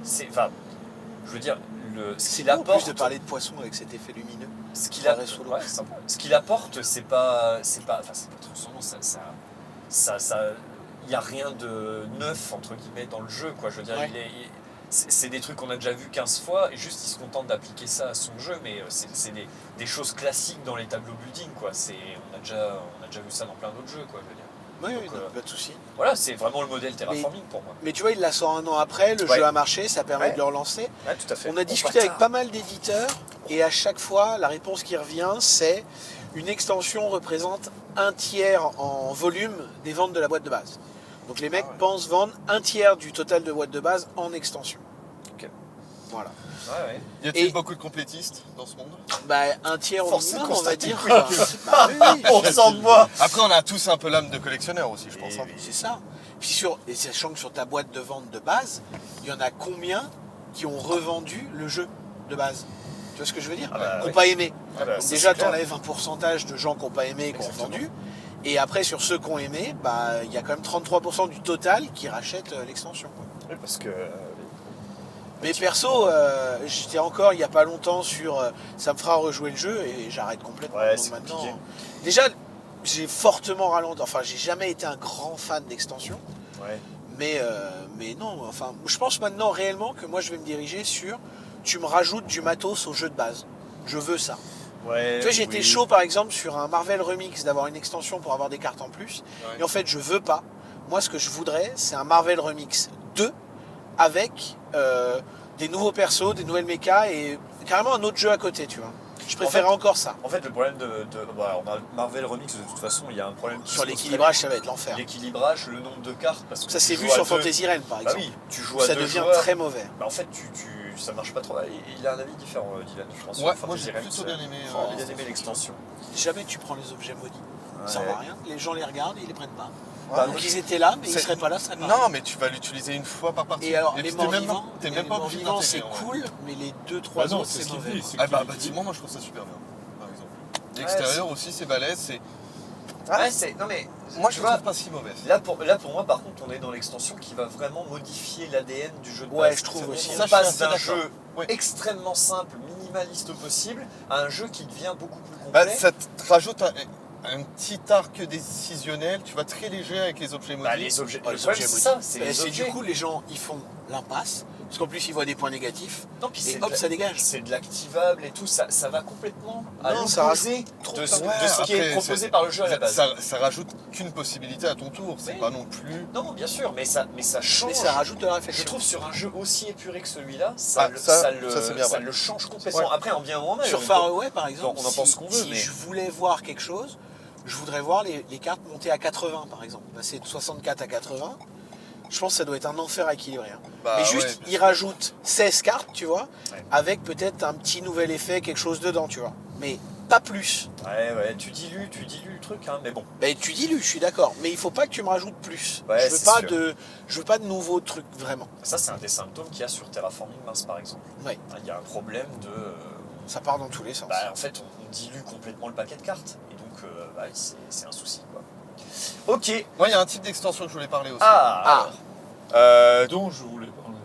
Speaker 1: je veux dire, ce
Speaker 2: C'est
Speaker 1: qu'il
Speaker 2: beau en
Speaker 1: apporte,
Speaker 2: plus de parler de poissons avec cet effet lumineux.
Speaker 1: ce qu'il
Speaker 2: soirée sous l'eau.
Speaker 1: ouais, c'est sympa. Ce qu'il apporte, c'est pas transcendant, il y a rien de neuf entre guillemets dans le jeu, quoi. Je veux dire,
Speaker 2: Ouais.
Speaker 1: c'est des trucs qu'on a déjà vu 15 fois et juste il se contente d'appliquer ça à son jeu, mais c'est des choses classiques dans les tableaux building, quoi. On a déjà vu ça dans plein d'autres jeux, quoi. Je veux dire.
Speaker 2: Oui,
Speaker 1: Donc,
Speaker 2: oui, non, pas de souci.
Speaker 1: Voilà, c'est vraiment le modèle terraforming pour moi.
Speaker 2: Mais tu vois, il la sort un an après, le
Speaker 1: Ouais.
Speaker 2: jeu a marché, ça permet
Speaker 1: Ouais.
Speaker 2: de le relancer.
Speaker 1: Ouais, tout à fait.
Speaker 2: On a discuté avec pas mal d'éditeurs et à chaque fois, la réponse qui revient, c'est une extension représente un tiers en volume des ventes de la boîte de base. Donc les mecs
Speaker 1: ouais.
Speaker 2: pensent vendre un tiers du total de boîte de base en extension.
Speaker 1: Ok.
Speaker 2: Voilà.
Speaker 1: Ouais.
Speaker 4: Y a-t-il
Speaker 2: Et-
Speaker 4: beaucoup de complétistes dans ce monde?
Speaker 2: Bah, un tiers au
Speaker 1: Force est de
Speaker 2: minimum, on va
Speaker 1: constater
Speaker 2: dire.
Speaker 1: que
Speaker 2: Bah oui,
Speaker 1: On sent de moi.
Speaker 4: Après, on a tous un peu l'âme de collectionneur aussi, je pense.
Speaker 1: Et-
Speaker 4: hein.
Speaker 2: c'est ça. Puis et sachant que sur ta boîte de vente de base, il y en a combien qui ont revendu le jeu de base? Tu vois ce que je veux dire?
Speaker 1: Ah bah,
Speaker 2: Qui n'ont
Speaker 1: oui.
Speaker 2: pas aimé.
Speaker 1: Ah bah,
Speaker 2: Donc
Speaker 1: ça,
Speaker 2: déjà,
Speaker 1: c'est clair.
Speaker 2: tu enlèves un pourcentage de gens qui n'ont pas aimé et qui ont
Speaker 1: Exactement.
Speaker 2: vendu. Et après, sur ceux qui ont aimé, bah, il y a quand même 33% du total qui rachètent l'extension.
Speaker 1: Oui, parce que
Speaker 2: Mais perso, j'étais encore il n'y a pas longtemps sur ça me fera rejouer le jeu et j'arrête complètement.
Speaker 1: Ouais,
Speaker 2: Donc
Speaker 1: c'est
Speaker 2: maintenant,
Speaker 1: compliqué.
Speaker 2: déjà, j'ai fortement ralenti. Enfin, j'ai jamais été un grand fan d'extension.
Speaker 1: ouais.
Speaker 2: Mais non, enfin, je pense maintenant réellement que moi je vais me diriger sur tu me rajoutes du matos au jeu de base. Je veux ça.
Speaker 1: Ouais,
Speaker 2: Tu vois, j'étais
Speaker 1: oui.
Speaker 2: chaud par exemple sur un Marvel Remix d'avoir une extension pour avoir des cartes en plus.
Speaker 4: Ouais.
Speaker 2: Et en fait, je veux pas. Moi, ce que je voudrais, c'est un Marvel Remix 2 avec des nouveaux persos, des nouvelles mechas et carrément un autre jeu à côté, tu vois. Je préférerais encore ça.
Speaker 1: En fait, le problème on a Marvel Remix, de toute façon, il y a un problème qui
Speaker 2: Sur
Speaker 1: se pose
Speaker 2: l'équilibrage, ça va être l'enfer.
Speaker 1: l'équilibrage, le nombre de cartes, parce que
Speaker 2: Ça
Speaker 1: tu
Speaker 2: s'est
Speaker 1: joues
Speaker 2: vu
Speaker 1: à
Speaker 2: sur
Speaker 1: deux.
Speaker 2: Fantasy Realm par
Speaker 1: Bah
Speaker 2: exemple.
Speaker 1: oui, tu joues à
Speaker 2: Ça
Speaker 1: deux
Speaker 2: devient
Speaker 1: joueurs.
Speaker 2: très mauvais.
Speaker 1: Bah, en fait, ça marche pas trop. Il a un avis différent, Dylan, je pense.
Speaker 4: Ouais,
Speaker 1: sur
Speaker 4: moi
Speaker 1: Fantasy
Speaker 4: j'ai
Speaker 1: Realms.
Speaker 4: plutôt bien aimé.
Speaker 1: Il a aimé l'extension.
Speaker 2: Jamais tu prends les objets maudits. Ça
Speaker 1: Ouais.
Speaker 2: sert à rien. Les gens les regardent et ils les prennent pas.
Speaker 1: Bah,
Speaker 2: Donc ils étaient là, mais ils
Speaker 4: C'est-
Speaker 2: seraient pas là, ce serait pas.
Speaker 4: Non, mais tu vas l'utiliser une fois par partie.
Speaker 2: Et alors,
Speaker 4: puis
Speaker 2: les
Speaker 4: t'es
Speaker 2: morts
Speaker 4: même
Speaker 2: vivants,
Speaker 4: pas- t'es même pas obligé
Speaker 2: vivants, c'est
Speaker 4: d'intégrer, en vrai.
Speaker 2: cool, mais les 2-3
Speaker 3: Bah non,
Speaker 2: autres,
Speaker 3: c'est
Speaker 2: c'est
Speaker 3: ce qu'il
Speaker 2: mauvais.
Speaker 3: dit. c'est
Speaker 4: Ah
Speaker 3: qu'il
Speaker 4: bah
Speaker 3: dit-
Speaker 4: bâtiment, moi je trouve ça super bien, par exemple. L'extérieur aussi c'est balèze, c'est...
Speaker 1: Ouais, non mais
Speaker 4: Moi
Speaker 1: tu
Speaker 4: je
Speaker 1: vois,
Speaker 4: trouve pas si mauvais.
Speaker 1: là pour moi par contre on est dans l'extension qui va vraiment modifier l'ADN du jeu de base.
Speaker 2: Ouais, je trouve
Speaker 1: C'est-à-dire
Speaker 2: aussi.
Speaker 1: qu'on
Speaker 4: Ça, je suis
Speaker 1: passe
Speaker 4: assez
Speaker 1: d'un
Speaker 4: d'accord.
Speaker 1: jeu
Speaker 4: Ouais.
Speaker 1: extrêmement simple, minimaliste possible, à un jeu qui devient beaucoup plus complet.
Speaker 4: Bah, ça te rajoute un petit arc décisionnel, tu vois, très léger avec les objets
Speaker 1: Bah,
Speaker 4: mobiles.
Speaker 1: les objets,
Speaker 2: Ouais,
Speaker 1: le
Speaker 2: les
Speaker 1: problème,
Speaker 2: objets
Speaker 1: c'est
Speaker 2: maudits.
Speaker 1: ça, c'est
Speaker 2: Et
Speaker 1: les
Speaker 2: c'est
Speaker 1: objets.
Speaker 2: du coup, les gens, ils font l'impasse, parce qu'en plus, ils voient des points négatifs,
Speaker 1: Non, puis
Speaker 2: et
Speaker 1: c'est
Speaker 2: hop,
Speaker 1: de-
Speaker 2: ça dégage.
Speaker 1: C'est de l'activable et tout, ça va complètement à
Speaker 2: Non, ça
Speaker 1: l'opposé
Speaker 2: trop
Speaker 1: de
Speaker 2: de
Speaker 1: ce,
Speaker 2: temps.
Speaker 1: de ce qui est
Speaker 4: Après,
Speaker 1: proposé
Speaker 4: c'est-
Speaker 1: par le jeu à la base.
Speaker 4: Ça rajoute qu'une possibilité à ton tour, c'est
Speaker 1: Oui.
Speaker 4: pas non plus...
Speaker 1: Non, bien sûr, mais ça change.
Speaker 2: Mais ça rajoute de la
Speaker 1: Je
Speaker 2: réflexion.
Speaker 1: trouve sur un jeu aussi épuré que celui-là,
Speaker 4: Ah,
Speaker 1: ça
Speaker 4: ça, c'est bien vrai.
Speaker 1: le change complètement.
Speaker 4: Ouais.
Speaker 1: Après, en bien ou en mal.
Speaker 2: Sur Faraway, par exemple,
Speaker 1: on en pense qu'on veut,
Speaker 2: si
Speaker 1: mais-
Speaker 2: je voulais voir quelque chose, je voudrais voir les cartes montées à 80, par exemple. Passer de 64 à 80, je pense que ça doit être un enfer à équilibrer. Hein.
Speaker 4: Bah,
Speaker 2: mais juste,
Speaker 4: ouais.
Speaker 2: ils rajoutent 16 cartes, tu vois,
Speaker 1: Ouais.
Speaker 2: avec peut-être un petit nouvel effet, quelque chose dedans, tu vois. Mais pas plus.
Speaker 1: Ouais, tu dilues le truc, hein, mais bon.
Speaker 2: Ben, tu dilues, je suis d'accord, mais il faut pas que tu me rajoutes plus.
Speaker 1: Ouais,
Speaker 2: je veux
Speaker 1: c'est
Speaker 2: pas
Speaker 1: sûr.
Speaker 2: je veux pas de nouveaux trucs, vraiment.
Speaker 1: Ça, c'est un des symptômes qu'il y a sur Terraforming Mars, par exemple.
Speaker 2: Ouais.
Speaker 1: Il y a un problème de.
Speaker 2: Ça part dans tous les sens.
Speaker 1: Bah, en fait, on dilue complètement le paquet de cartes. Et donc, bah, c'est un souci, quoi. Ok.
Speaker 4: Moi il y a un type d'extension que je voulais parler aussi.
Speaker 2: Ah.
Speaker 3: Dont je voulais parler.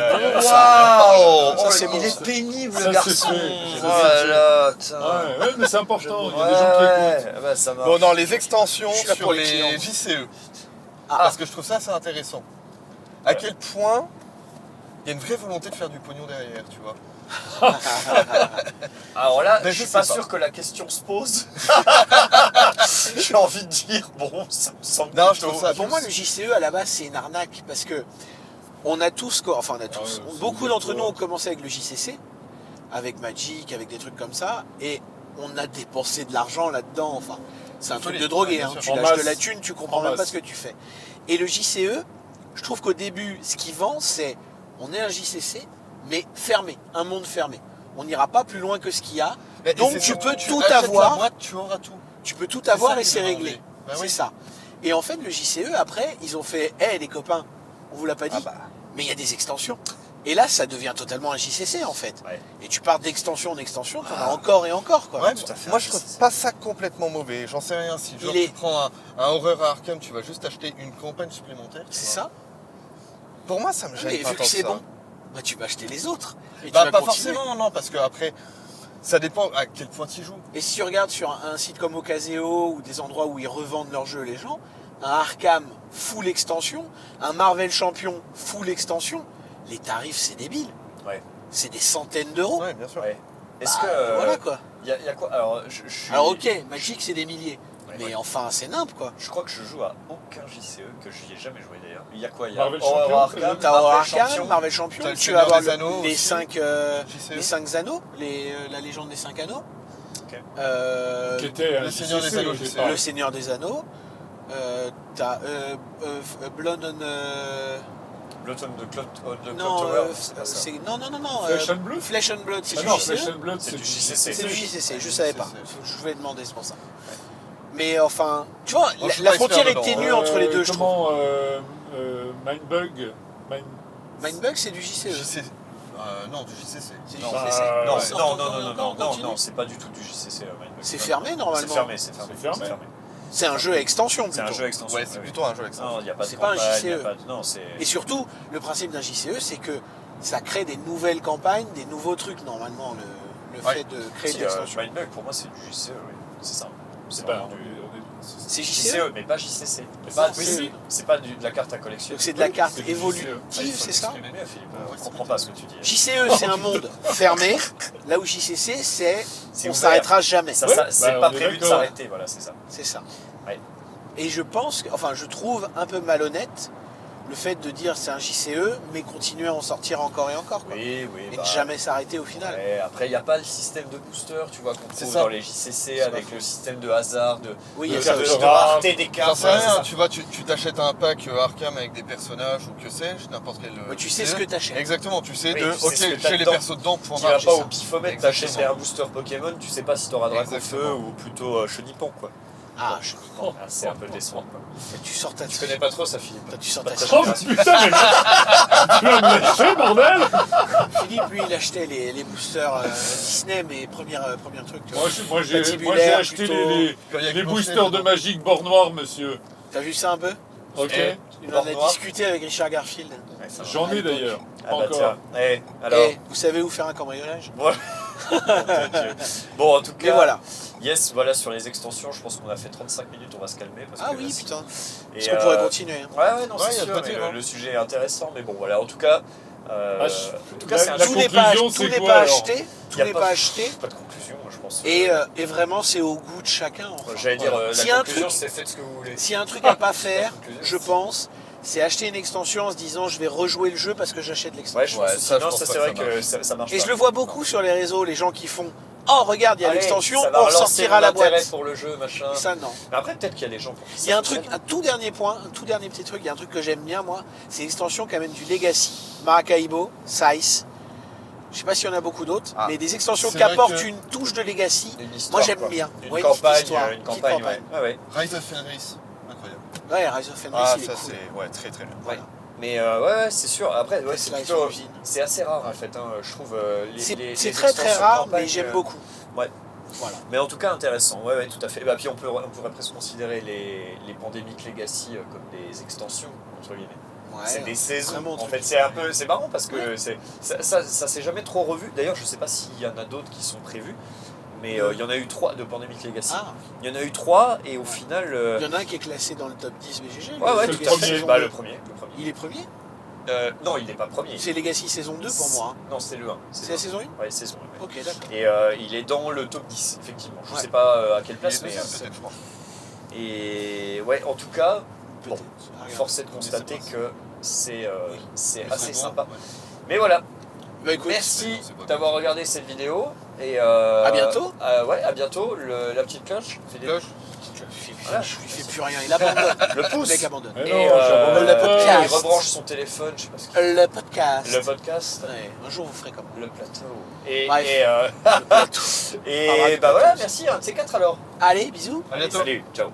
Speaker 1: Waouh
Speaker 2: Ça, c'est
Speaker 1: il
Speaker 2: bon,
Speaker 1: est
Speaker 2: ça.
Speaker 1: pénible,
Speaker 3: Ça,
Speaker 1: le
Speaker 3: c'est
Speaker 1: garçon.
Speaker 3: fait.
Speaker 1: Oh là là, putain.
Speaker 3: Ouais, mais c'est important, il y a des gens qui écoutent.
Speaker 1: Ouais, bah, ça marche.
Speaker 4: Bon, dans les extensions
Speaker 2: Je suis là
Speaker 4: sur
Speaker 2: pour les
Speaker 4: les
Speaker 2: clients.
Speaker 4: JCE,
Speaker 2: Ah.
Speaker 4: parce que je trouve ça assez intéressant. À
Speaker 1: Ouais.
Speaker 4: quel point il y a une vraie volonté de faire du pognon derrière, tu vois.
Speaker 1: Alors là,
Speaker 4: Ben,
Speaker 1: je
Speaker 4: je
Speaker 1: suis pas
Speaker 4: sais pas.
Speaker 1: sûr que la question se pose. J'ai envie de dire, bon, ça me semble
Speaker 4: Non, je
Speaker 1: plutôt-
Speaker 4: trouve ça-
Speaker 2: Pour moi, le JCE à la base, c'est une arnaque parce que on a tous, enfin on a tous,
Speaker 3: Ah ouais, c'est
Speaker 2: beaucoup d'entre nous
Speaker 3: exactement.
Speaker 2: ont commencé avec le JCC, avec Magic, avec des trucs comme ça, et on a dépensé de l'argent là-dedans. Enfin, c'est un truc
Speaker 4: Folie.
Speaker 2: de drogué.
Speaker 4: Ouais, bien
Speaker 2: Hein.
Speaker 4: sûr.
Speaker 2: Tu
Speaker 3: En
Speaker 2: lâches de
Speaker 3: masse.
Speaker 2: la thune, tu comprends
Speaker 3: En
Speaker 2: même pas
Speaker 3: masse.
Speaker 2: ce que tu fais. Et le JCE, je trouve qu'au début, ce qu'il vend, c'est on est un JCC, mais fermé, un monde fermé. On n'ira pas plus loin que ce qu'il y a.
Speaker 4: Mais
Speaker 2: Donc
Speaker 4: c'est
Speaker 2: tu
Speaker 4: ça,
Speaker 2: peux
Speaker 4: tu
Speaker 2: tout
Speaker 4: achètes
Speaker 2: avoir.
Speaker 4: la boîte, tu auras tout.
Speaker 2: Tu peux tout
Speaker 4: C'est
Speaker 2: avoir
Speaker 4: ça
Speaker 2: et
Speaker 4: qui
Speaker 2: c'est
Speaker 4: m'a
Speaker 2: réglé.
Speaker 4: enlevé. Bah
Speaker 2: c'est
Speaker 4: oui.
Speaker 2: ça. Et en fait, le JCE, après, ils ont fait hé les copains, on vous l'a pas dit,
Speaker 4: Ah bah.
Speaker 2: mais il y a des extensions. Et là, ça devient totalement un JCC en fait.
Speaker 1: Ouais.
Speaker 2: Et tu pars d'extension en extension, t'en as encore et encore quoi.
Speaker 4: Ouais,
Speaker 1: tout à fait.
Speaker 4: moi je trouve pas ça complètement mauvais. J'en sais rien. Si genre,
Speaker 2: Il est-
Speaker 4: tu prends un horreur à Arkham, tu vas juste acheter une campagne supplémentaire. tu
Speaker 2: C'est
Speaker 4: vois.
Speaker 2: ça.
Speaker 4: Pour moi, ça me gêne
Speaker 2: Mais
Speaker 4: pas
Speaker 2: vu
Speaker 4: tant
Speaker 2: que c'est
Speaker 4: ça.
Speaker 2: bon, bah tu vas acheter les autres. Et tu
Speaker 4: Bah
Speaker 2: vas
Speaker 4: pas
Speaker 2: continuer.
Speaker 4: forcément, non, parce que après, ça dépend à quel point tu joues.
Speaker 2: Et si tu regardes sur un site comme Ocaseo ou des endroits où ils revendent leurs jeux les gens, un Arkham full extension, un Marvel Champion full extension, les tarifs c'est débile.
Speaker 1: Ouais.
Speaker 2: C'est des centaines d'euros.
Speaker 4: Ouais, bien sûr.
Speaker 1: Ouais. Est-ce
Speaker 2: Bah,
Speaker 1: que.
Speaker 2: voilà quoi.
Speaker 1: Il y a quoi Alors, je suis.
Speaker 2: Alors ok, Magic c'est des milliers.
Speaker 1: Ouais,
Speaker 2: Mais
Speaker 1: ouais.
Speaker 2: enfin c'est nimp quoi.
Speaker 1: Je crois que je joue à aucun JCE, que j'y ai jamais joué d'ailleurs. Il y a quoi Il y a
Speaker 3: Marvel
Speaker 1: Horror
Speaker 3: Champion,
Speaker 1: Arkham,
Speaker 2: T'as
Speaker 1: Marvel
Speaker 2: Arkham,
Speaker 1: Champion.
Speaker 2: Marvel Champion,
Speaker 4: T'as le
Speaker 2: tu
Speaker 4: Seigneur
Speaker 2: vas avoir
Speaker 4: des Anneaux
Speaker 2: les
Speaker 4: aussi.
Speaker 2: 5
Speaker 4: JCE.
Speaker 2: les 5 anneaux, la légende des 5 anneaux.
Speaker 1: Ok.
Speaker 2: Euh,
Speaker 3: Qui était
Speaker 4: Le Seigneur des
Speaker 3: JCC
Speaker 4: Anneaux,
Speaker 3: au
Speaker 4: je sais.
Speaker 3: départ.
Speaker 2: le Seigneur des Anneaux. T'as Blood on.
Speaker 1: Blood on the Clock
Speaker 2: Non,
Speaker 1: Tower, c'est pas ça.
Speaker 2: c'est non.
Speaker 3: Flesh and Blood
Speaker 2: Flesh and Blood, c'est
Speaker 3: Ah
Speaker 2: du
Speaker 3: non,
Speaker 2: JCE.
Speaker 3: Flesh and Blood,
Speaker 1: C'est
Speaker 3: c'est
Speaker 1: du
Speaker 3: du
Speaker 1: JCC.
Speaker 2: C'est du JCC, je
Speaker 4: du
Speaker 2: savais
Speaker 4: JCC.
Speaker 2: pas. Je voulais demander, c'est pour ça. Mais enfin, tu vois,
Speaker 4: je suis
Speaker 2: la
Speaker 4: pas
Speaker 2: frontière
Speaker 4: expert
Speaker 2: est ténue
Speaker 4: dedans,
Speaker 2: entre les deux, je trouve.
Speaker 3: Comment Mindbug
Speaker 2: Mindbug, c'est du JCE.
Speaker 4: Non, du JCC.
Speaker 2: C'est du
Speaker 1: Non,
Speaker 2: JCC.
Speaker 1: Non,
Speaker 3: Ouais.
Speaker 1: non, c'est pas du tout du JCC. Mindbug.
Speaker 2: C'est fermé normalement.
Speaker 1: C'est fermé, c'est fermé.
Speaker 2: C'est un jeu à extension
Speaker 1: C'est un
Speaker 2: plutôt.
Speaker 1: jeu extension.
Speaker 4: Ouais, c'est plutôt un jeu avec ça.
Speaker 1: Non, il n'y a pas de
Speaker 2: C'est pas un
Speaker 1: campagne,
Speaker 2: JCE.
Speaker 1: il y a pas de- Non, c'est.
Speaker 2: Et surtout, le principe d'un JCE, c'est que ça crée des nouvelles campagnes, des nouveaux trucs normalement, le
Speaker 4: Ouais.
Speaker 2: fait de créer
Speaker 1: Si,
Speaker 2: des extensions.
Speaker 1: Mindbug, pour moi, c'est du JCE, oui. C'est ça. C'est
Speaker 3: Bah,
Speaker 1: vraiment
Speaker 3: on
Speaker 1: du.
Speaker 3: est-
Speaker 2: C'est JCE.
Speaker 1: JCE, mais pas JCC.
Speaker 3: Mais
Speaker 1: Pas-
Speaker 3: c'est-
Speaker 1: oui, c'est pas de la carte à collection.
Speaker 2: Donc c'est de la carte
Speaker 3: c'est du
Speaker 2: évolutive,
Speaker 1: Ah, il faut
Speaker 2: c'est ça
Speaker 1: l'exprimer bien, Philippe.
Speaker 4: Ouais,
Speaker 1: Je
Speaker 4: c'est
Speaker 1: comprends pas ce que tu dis.
Speaker 2: JCE, c'est un monde fermé, là où JCC, c'est
Speaker 1: C'est
Speaker 2: on
Speaker 1: ouvert.
Speaker 2: s'arrêtera jamais.
Speaker 1: Ça,
Speaker 3: Ouais,
Speaker 1: c'est
Speaker 3: bah,
Speaker 1: pas
Speaker 3: on est
Speaker 1: prévu de
Speaker 3: d'accord.
Speaker 1: s'arrêter, voilà, c'est ça.
Speaker 2: C'est ça.
Speaker 1: Ouais.
Speaker 2: Et je pense, enfin je trouve un peu malhonnête le fait de dire c'est un JCE, mais continuer à en sortir encore et encore. Quoi.
Speaker 1: Oui,
Speaker 2: Et
Speaker 1: bah,
Speaker 2: de jamais s'arrêter au final.
Speaker 1: ouais, après, il n'y a pas le système de booster, tu vois, qu'on
Speaker 4: C'est
Speaker 1: trouve
Speaker 4: ça.
Speaker 1: dans les JCC avec
Speaker 4: pas
Speaker 1: le système de hasard, de,
Speaker 2: Oui, il y
Speaker 1: de,
Speaker 2: a ça
Speaker 1: de-
Speaker 2: aussi.
Speaker 1: de rareté des
Speaker 4: J'en
Speaker 1: cartes.
Speaker 4: sais
Speaker 1: voilà, c'est
Speaker 4: rien,
Speaker 1: ça.
Speaker 4: tu vois, tu t'achètes un pack Arkham avec des personnages ou que sais-je, n'importe quel.
Speaker 2: Ouais, tu sais ce que t'achètes.
Speaker 4: Exactement, tu sais
Speaker 1: Oui,
Speaker 4: de,
Speaker 1: tu sais
Speaker 4: ok,
Speaker 1: ce que t'as
Speaker 4: j'ai les
Speaker 1: dedans.
Speaker 4: persos dedans, point
Speaker 1: Tu vas
Speaker 4: barre.
Speaker 1: pas
Speaker 2: ça.
Speaker 1: au pifomètre
Speaker 4: Exactement.
Speaker 1: t'achètes un booster Pokémon, tu sais pas si t'auras Dracofeu
Speaker 4: Exactement.
Speaker 1: ou plutôt Chenipan, quoi.
Speaker 2: Ah, je...
Speaker 3: Oh,
Speaker 1: Ah, c'est un peu décevant. Quoi.
Speaker 2: tu sors ta...
Speaker 1: Je connais pas trop ça, Philippe.
Speaker 2: Toi, tu sors ta...
Speaker 3: Oh putain, mais tu vas me lâcher, bordel.
Speaker 2: Philippe, lui, il achetait les boosters Disney, mais premier truc. tu vois.
Speaker 3: Moi, j'ai
Speaker 2: Patibulaire,
Speaker 3: acheté
Speaker 2: plutôt.
Speaker 3: les boosters de Magic bord noir, monsieur.
Speaker 2: T'as vu ça un peu?
Speaker 3: Ok.
Speaker 2: On en a discuté avec Richard Garfield.
Speaker 3: J'en ai d'ailleurs.
Speaker 1: Ah bah
Speaker 3: Encore.
Speaker 1: tiens. Alors.
Speaker 2: Et vous savez où faire un cambriolage?
Speaker 1: Bon, en tout
Speaker 2: Mais
Speaker 1: cas,
Speaker 2: voilà.
Speaker 1: yes, voilà, sur les extensions, je pense qu'on a fait 35 minutes, on va se calmer. Parce
Speaker 2: Ah
Speaker 1: que,
Speaker 2: oui,
Speaker 1: si-
Speaker 2: putain.
Speaker 1: Et,
Speaker 2: Parce qu'on pourrait continuer. Hein.
Speaker 1: Ouais, non,
Speaker 4: Ouais,
Speaker 1: c'est
Speaker 4: y a
Speaker 1: sûr,
Speaker 4: pas
Speaker 1: mais
Speaker 4: pire, hein.
Speaker 1: le sujet est intéressant, mais bon, voilà, en tout cas, c'est un
Speaker 3: la
Speaker 2: Tout
Speaker 1: jeu.
Speaker 2: n'est pas,
Speaker 3: conclusion,
Speaker 2: tout
Speaker 3: c'est
Speaker 2: n'est
Speaker 3: quoi,
Speaker 2: pas
Speaker 3: alors
Speaker 2: acheté. Tout
Speaker 1: Y a
Speaker 2: n'est
Speaker 1: pas-
Speaker 2: pas acheté.
Speaker 1: Pas de conclusion, moi, je pense.
Speaker 2: Et vraiment, c'est au goût de chacun. Enfin.
Speaker 1: J'allais dire,
Speaker 2: S'il y
Speaker 1: la
Speaker 2: a un
Speaker 1: conclusion,
Speaker 2: truc-
Speaker 1: c'est faites ce que vous voulez.
Speaker 2: S'il y a un truc à pas faire,
Speaker 1: conclusion,
Speaker 2: je pense, c'est acheter une extension en se disant je vais rejouer le jeu parce que j'achète l'extension.
Speaker 1: Ouais, je pense
Speaker 4: Ouais,
Speaker 1: aussi.
Speaker 4: ça, je
Speaker 1: Non,
Speaker 4: pense
Speaker 1: ça,
Speaker 4: pas
Speaker 1: c'est
Speaker 4: que
Speaker 1: vrai
Speaker 4: ça
Speaker 1: que
Speaker 4: marche.
Speaker 1: ça marche
Speaker 2: Et
Speaker 1: pas.
Speaker 2: je le vois beaucoup sur les réseaux, les gens qui font oh regarde, il y a
Speaker 1: Allez,
Speaker 2: l'extension,
Speaker 1: ça va
Speaker 2: on
Speaker 1: relancer
Speaker 2: ressortira la
Speaker 1: l'intérêt
Speaker 2: boîte.
Speaker 1: pour le jeu, machin.
Speaker 2: Ça non.
Speaker 1: Mais après, peut-être qu'il y a des gens pour qui
Speaker 2: Il y a
Speaker 1: ça
Speaker 2: un truc,
Speaker 1: fonctionne.
Speaker 2: un tout dernier point, un tout dernier petit truc, il y a un truc que j'aime bien moi, c'est l'extension qui amène du Legacy, Maracaibo, Size. Je sais pas s'il y en a beaucoup d'autres,
Speaker 4: Ah.
Speaker 2: mais des extensions
Speaker 4: C'est
Speaker 2: qui
Speaker 4: vrai
Speaker 2: apportent
Speaker 4: que-
Speaker 2: une touche de Legacy.
Speaker 1: Une histoire,
Speaker 2: Moi j'aime
Speaker 1: quoi.
Speaker 2: bien.
Speaker 1: Une
Speaker 2: Ouais, petite
Speaker 1: campagne,
Speaker 2: histoire,
Speaker 1: une
Speaker 2: petite
Speaker 1: campagne, ouais. Ouais, ouais.
Speaker 4: Rise of Fenris, incroyable.
Speaker 2: Ouais, Rise of Fenris,
Speaker 4: Ah,
Speaker 2: il est
Speaker 4: ça
Speaker 2: cool.
Speaker 4: c'est ouais, très très bien.
Speaker 2: Voilà.
Speaker 1: Mais ouais, c'est sûr. Après, ouais, c'est
Speaker 2: Tesla
Speaker 1: plutôt.
Speaker 2: sur l'usine.
Speaker 1: C'est assez rare en fait, hein, je trouve.
Speaker 2: C'est
Speaker 1: les
Speaker 2: très très
Speaker 1: extensions
Speaker 2: rare,
Speaker 1: campagne,
Speaker 2: mais j'aime beaucoup.
Speaker 1: Ouais.
Speaker 2: Voilà.
Speaker 1: Mais en tout cas intéressant, ouais, tout à fait. Bah, puis on pourrait presque considérer les pandémiques Legacy comme des extensions, entre guillemets.
Speaker 2: Ouais,
Speaker 1: C'est des saisons.
Speaker 2: vraiment un
Speaker 1: En
Speaker 2: truc.
Speaker 1: fait, c'est marrant parce que ça s'est jamais trop revu. D'ailleurs, je sais pas s'il y en a d'autres qui sont prévus, mais il y en a eu 3 de Pandemic Legacy.
Speaker 2: Ah,
Speaker 1: Il y en a eu 3 et au final.
Speaker 2: il y en a un qui est classé dans le top 10 BGG.
Speaker 1: Ouais, ouais,
Speaker 3: C'est
Speaker 1: tout
Speaker 3: le
Speaker 1: à
Speaker 3: premier.
Speaker 1: fait. Bah, le premier.
Speaker 2: Il est premier?
Speaker 1: Non, il n'est pas premier.
Speaker 2: C'est Legacy saison 2 pour moi. Hein.
Speaker 1: Non, c'est le 1.
Speaker 2: C'est la saison 1?
Speaker 1: Ouais, saison 1.
Speaker 2: Ok, d'accord.
Speaker 1: Et il est dans le top 10, effectivement. Je
Speaker 2: Ouais.
Speaker 1: sais pas à quelle
Speaker 4: Il est
Speaker 1: place, mais.
Speaker 4: deuxième, peut-être, je crois.
Speaker 1: Et ouais, en tout cas, bon,
Speaker 2: Peut-être. Ah, regarde.
Speaker 1: force est de constater
Speaker 4: c'est
Speaker 1: que c'est
Speaker 4: Mais
Speaker 1: assez
Speaker 4: c'est bon,
Speaker 1: sympa.
Speaker 4: ouais.
Speaker 1: Mais voilà,
Speaker 2: Bah écoute,
Speaker 1: merci
Speaker 4: c'est bon.
Speaker 1: d'avoir regardé cette vidéo. Et
Speaker 2: À bientôt.
Speaker 1: Ouais, à bientôt. La petite cloche. Fais des-
Speaker 4: Cloche.
Speaker 1: Voilà.
Speaker 2: je lui fais plus rien, il abandonne.
Speaker 1: Le
Speaker 2: Le
Speaker 1: pouce.
Speaker 2: mec abandonne.
Speaker 3: Mais
Speaker 1: Et
Speaker 3: non, j'abandonne
Speaker 2: le
Speaker 3: pas.
Speaker 2: podcast.
Speaker 1: il rebranche son téléphone, je sais pas ce qu'il
Speaker 2: Le podcast.
Speaker 1: Le podcast.
Speaker 2: Ouais, un jour vous ferez comme moi.
Speaker 1: Le plateau. Et,
Speaker 2: Bref.
Speaker 1: et,
Speaker 2: Le plateau.
Speaker 1: et
Speaker 2: Parlera du
Speaker 1: bah voilà,
Speaker 2: plateau.
Speaker 1: merci, un de ces quatre alors.
Speaker 2: Allez, bisous.
Speaker 4: À bientôt.
Speaker 1: Salut, ciao.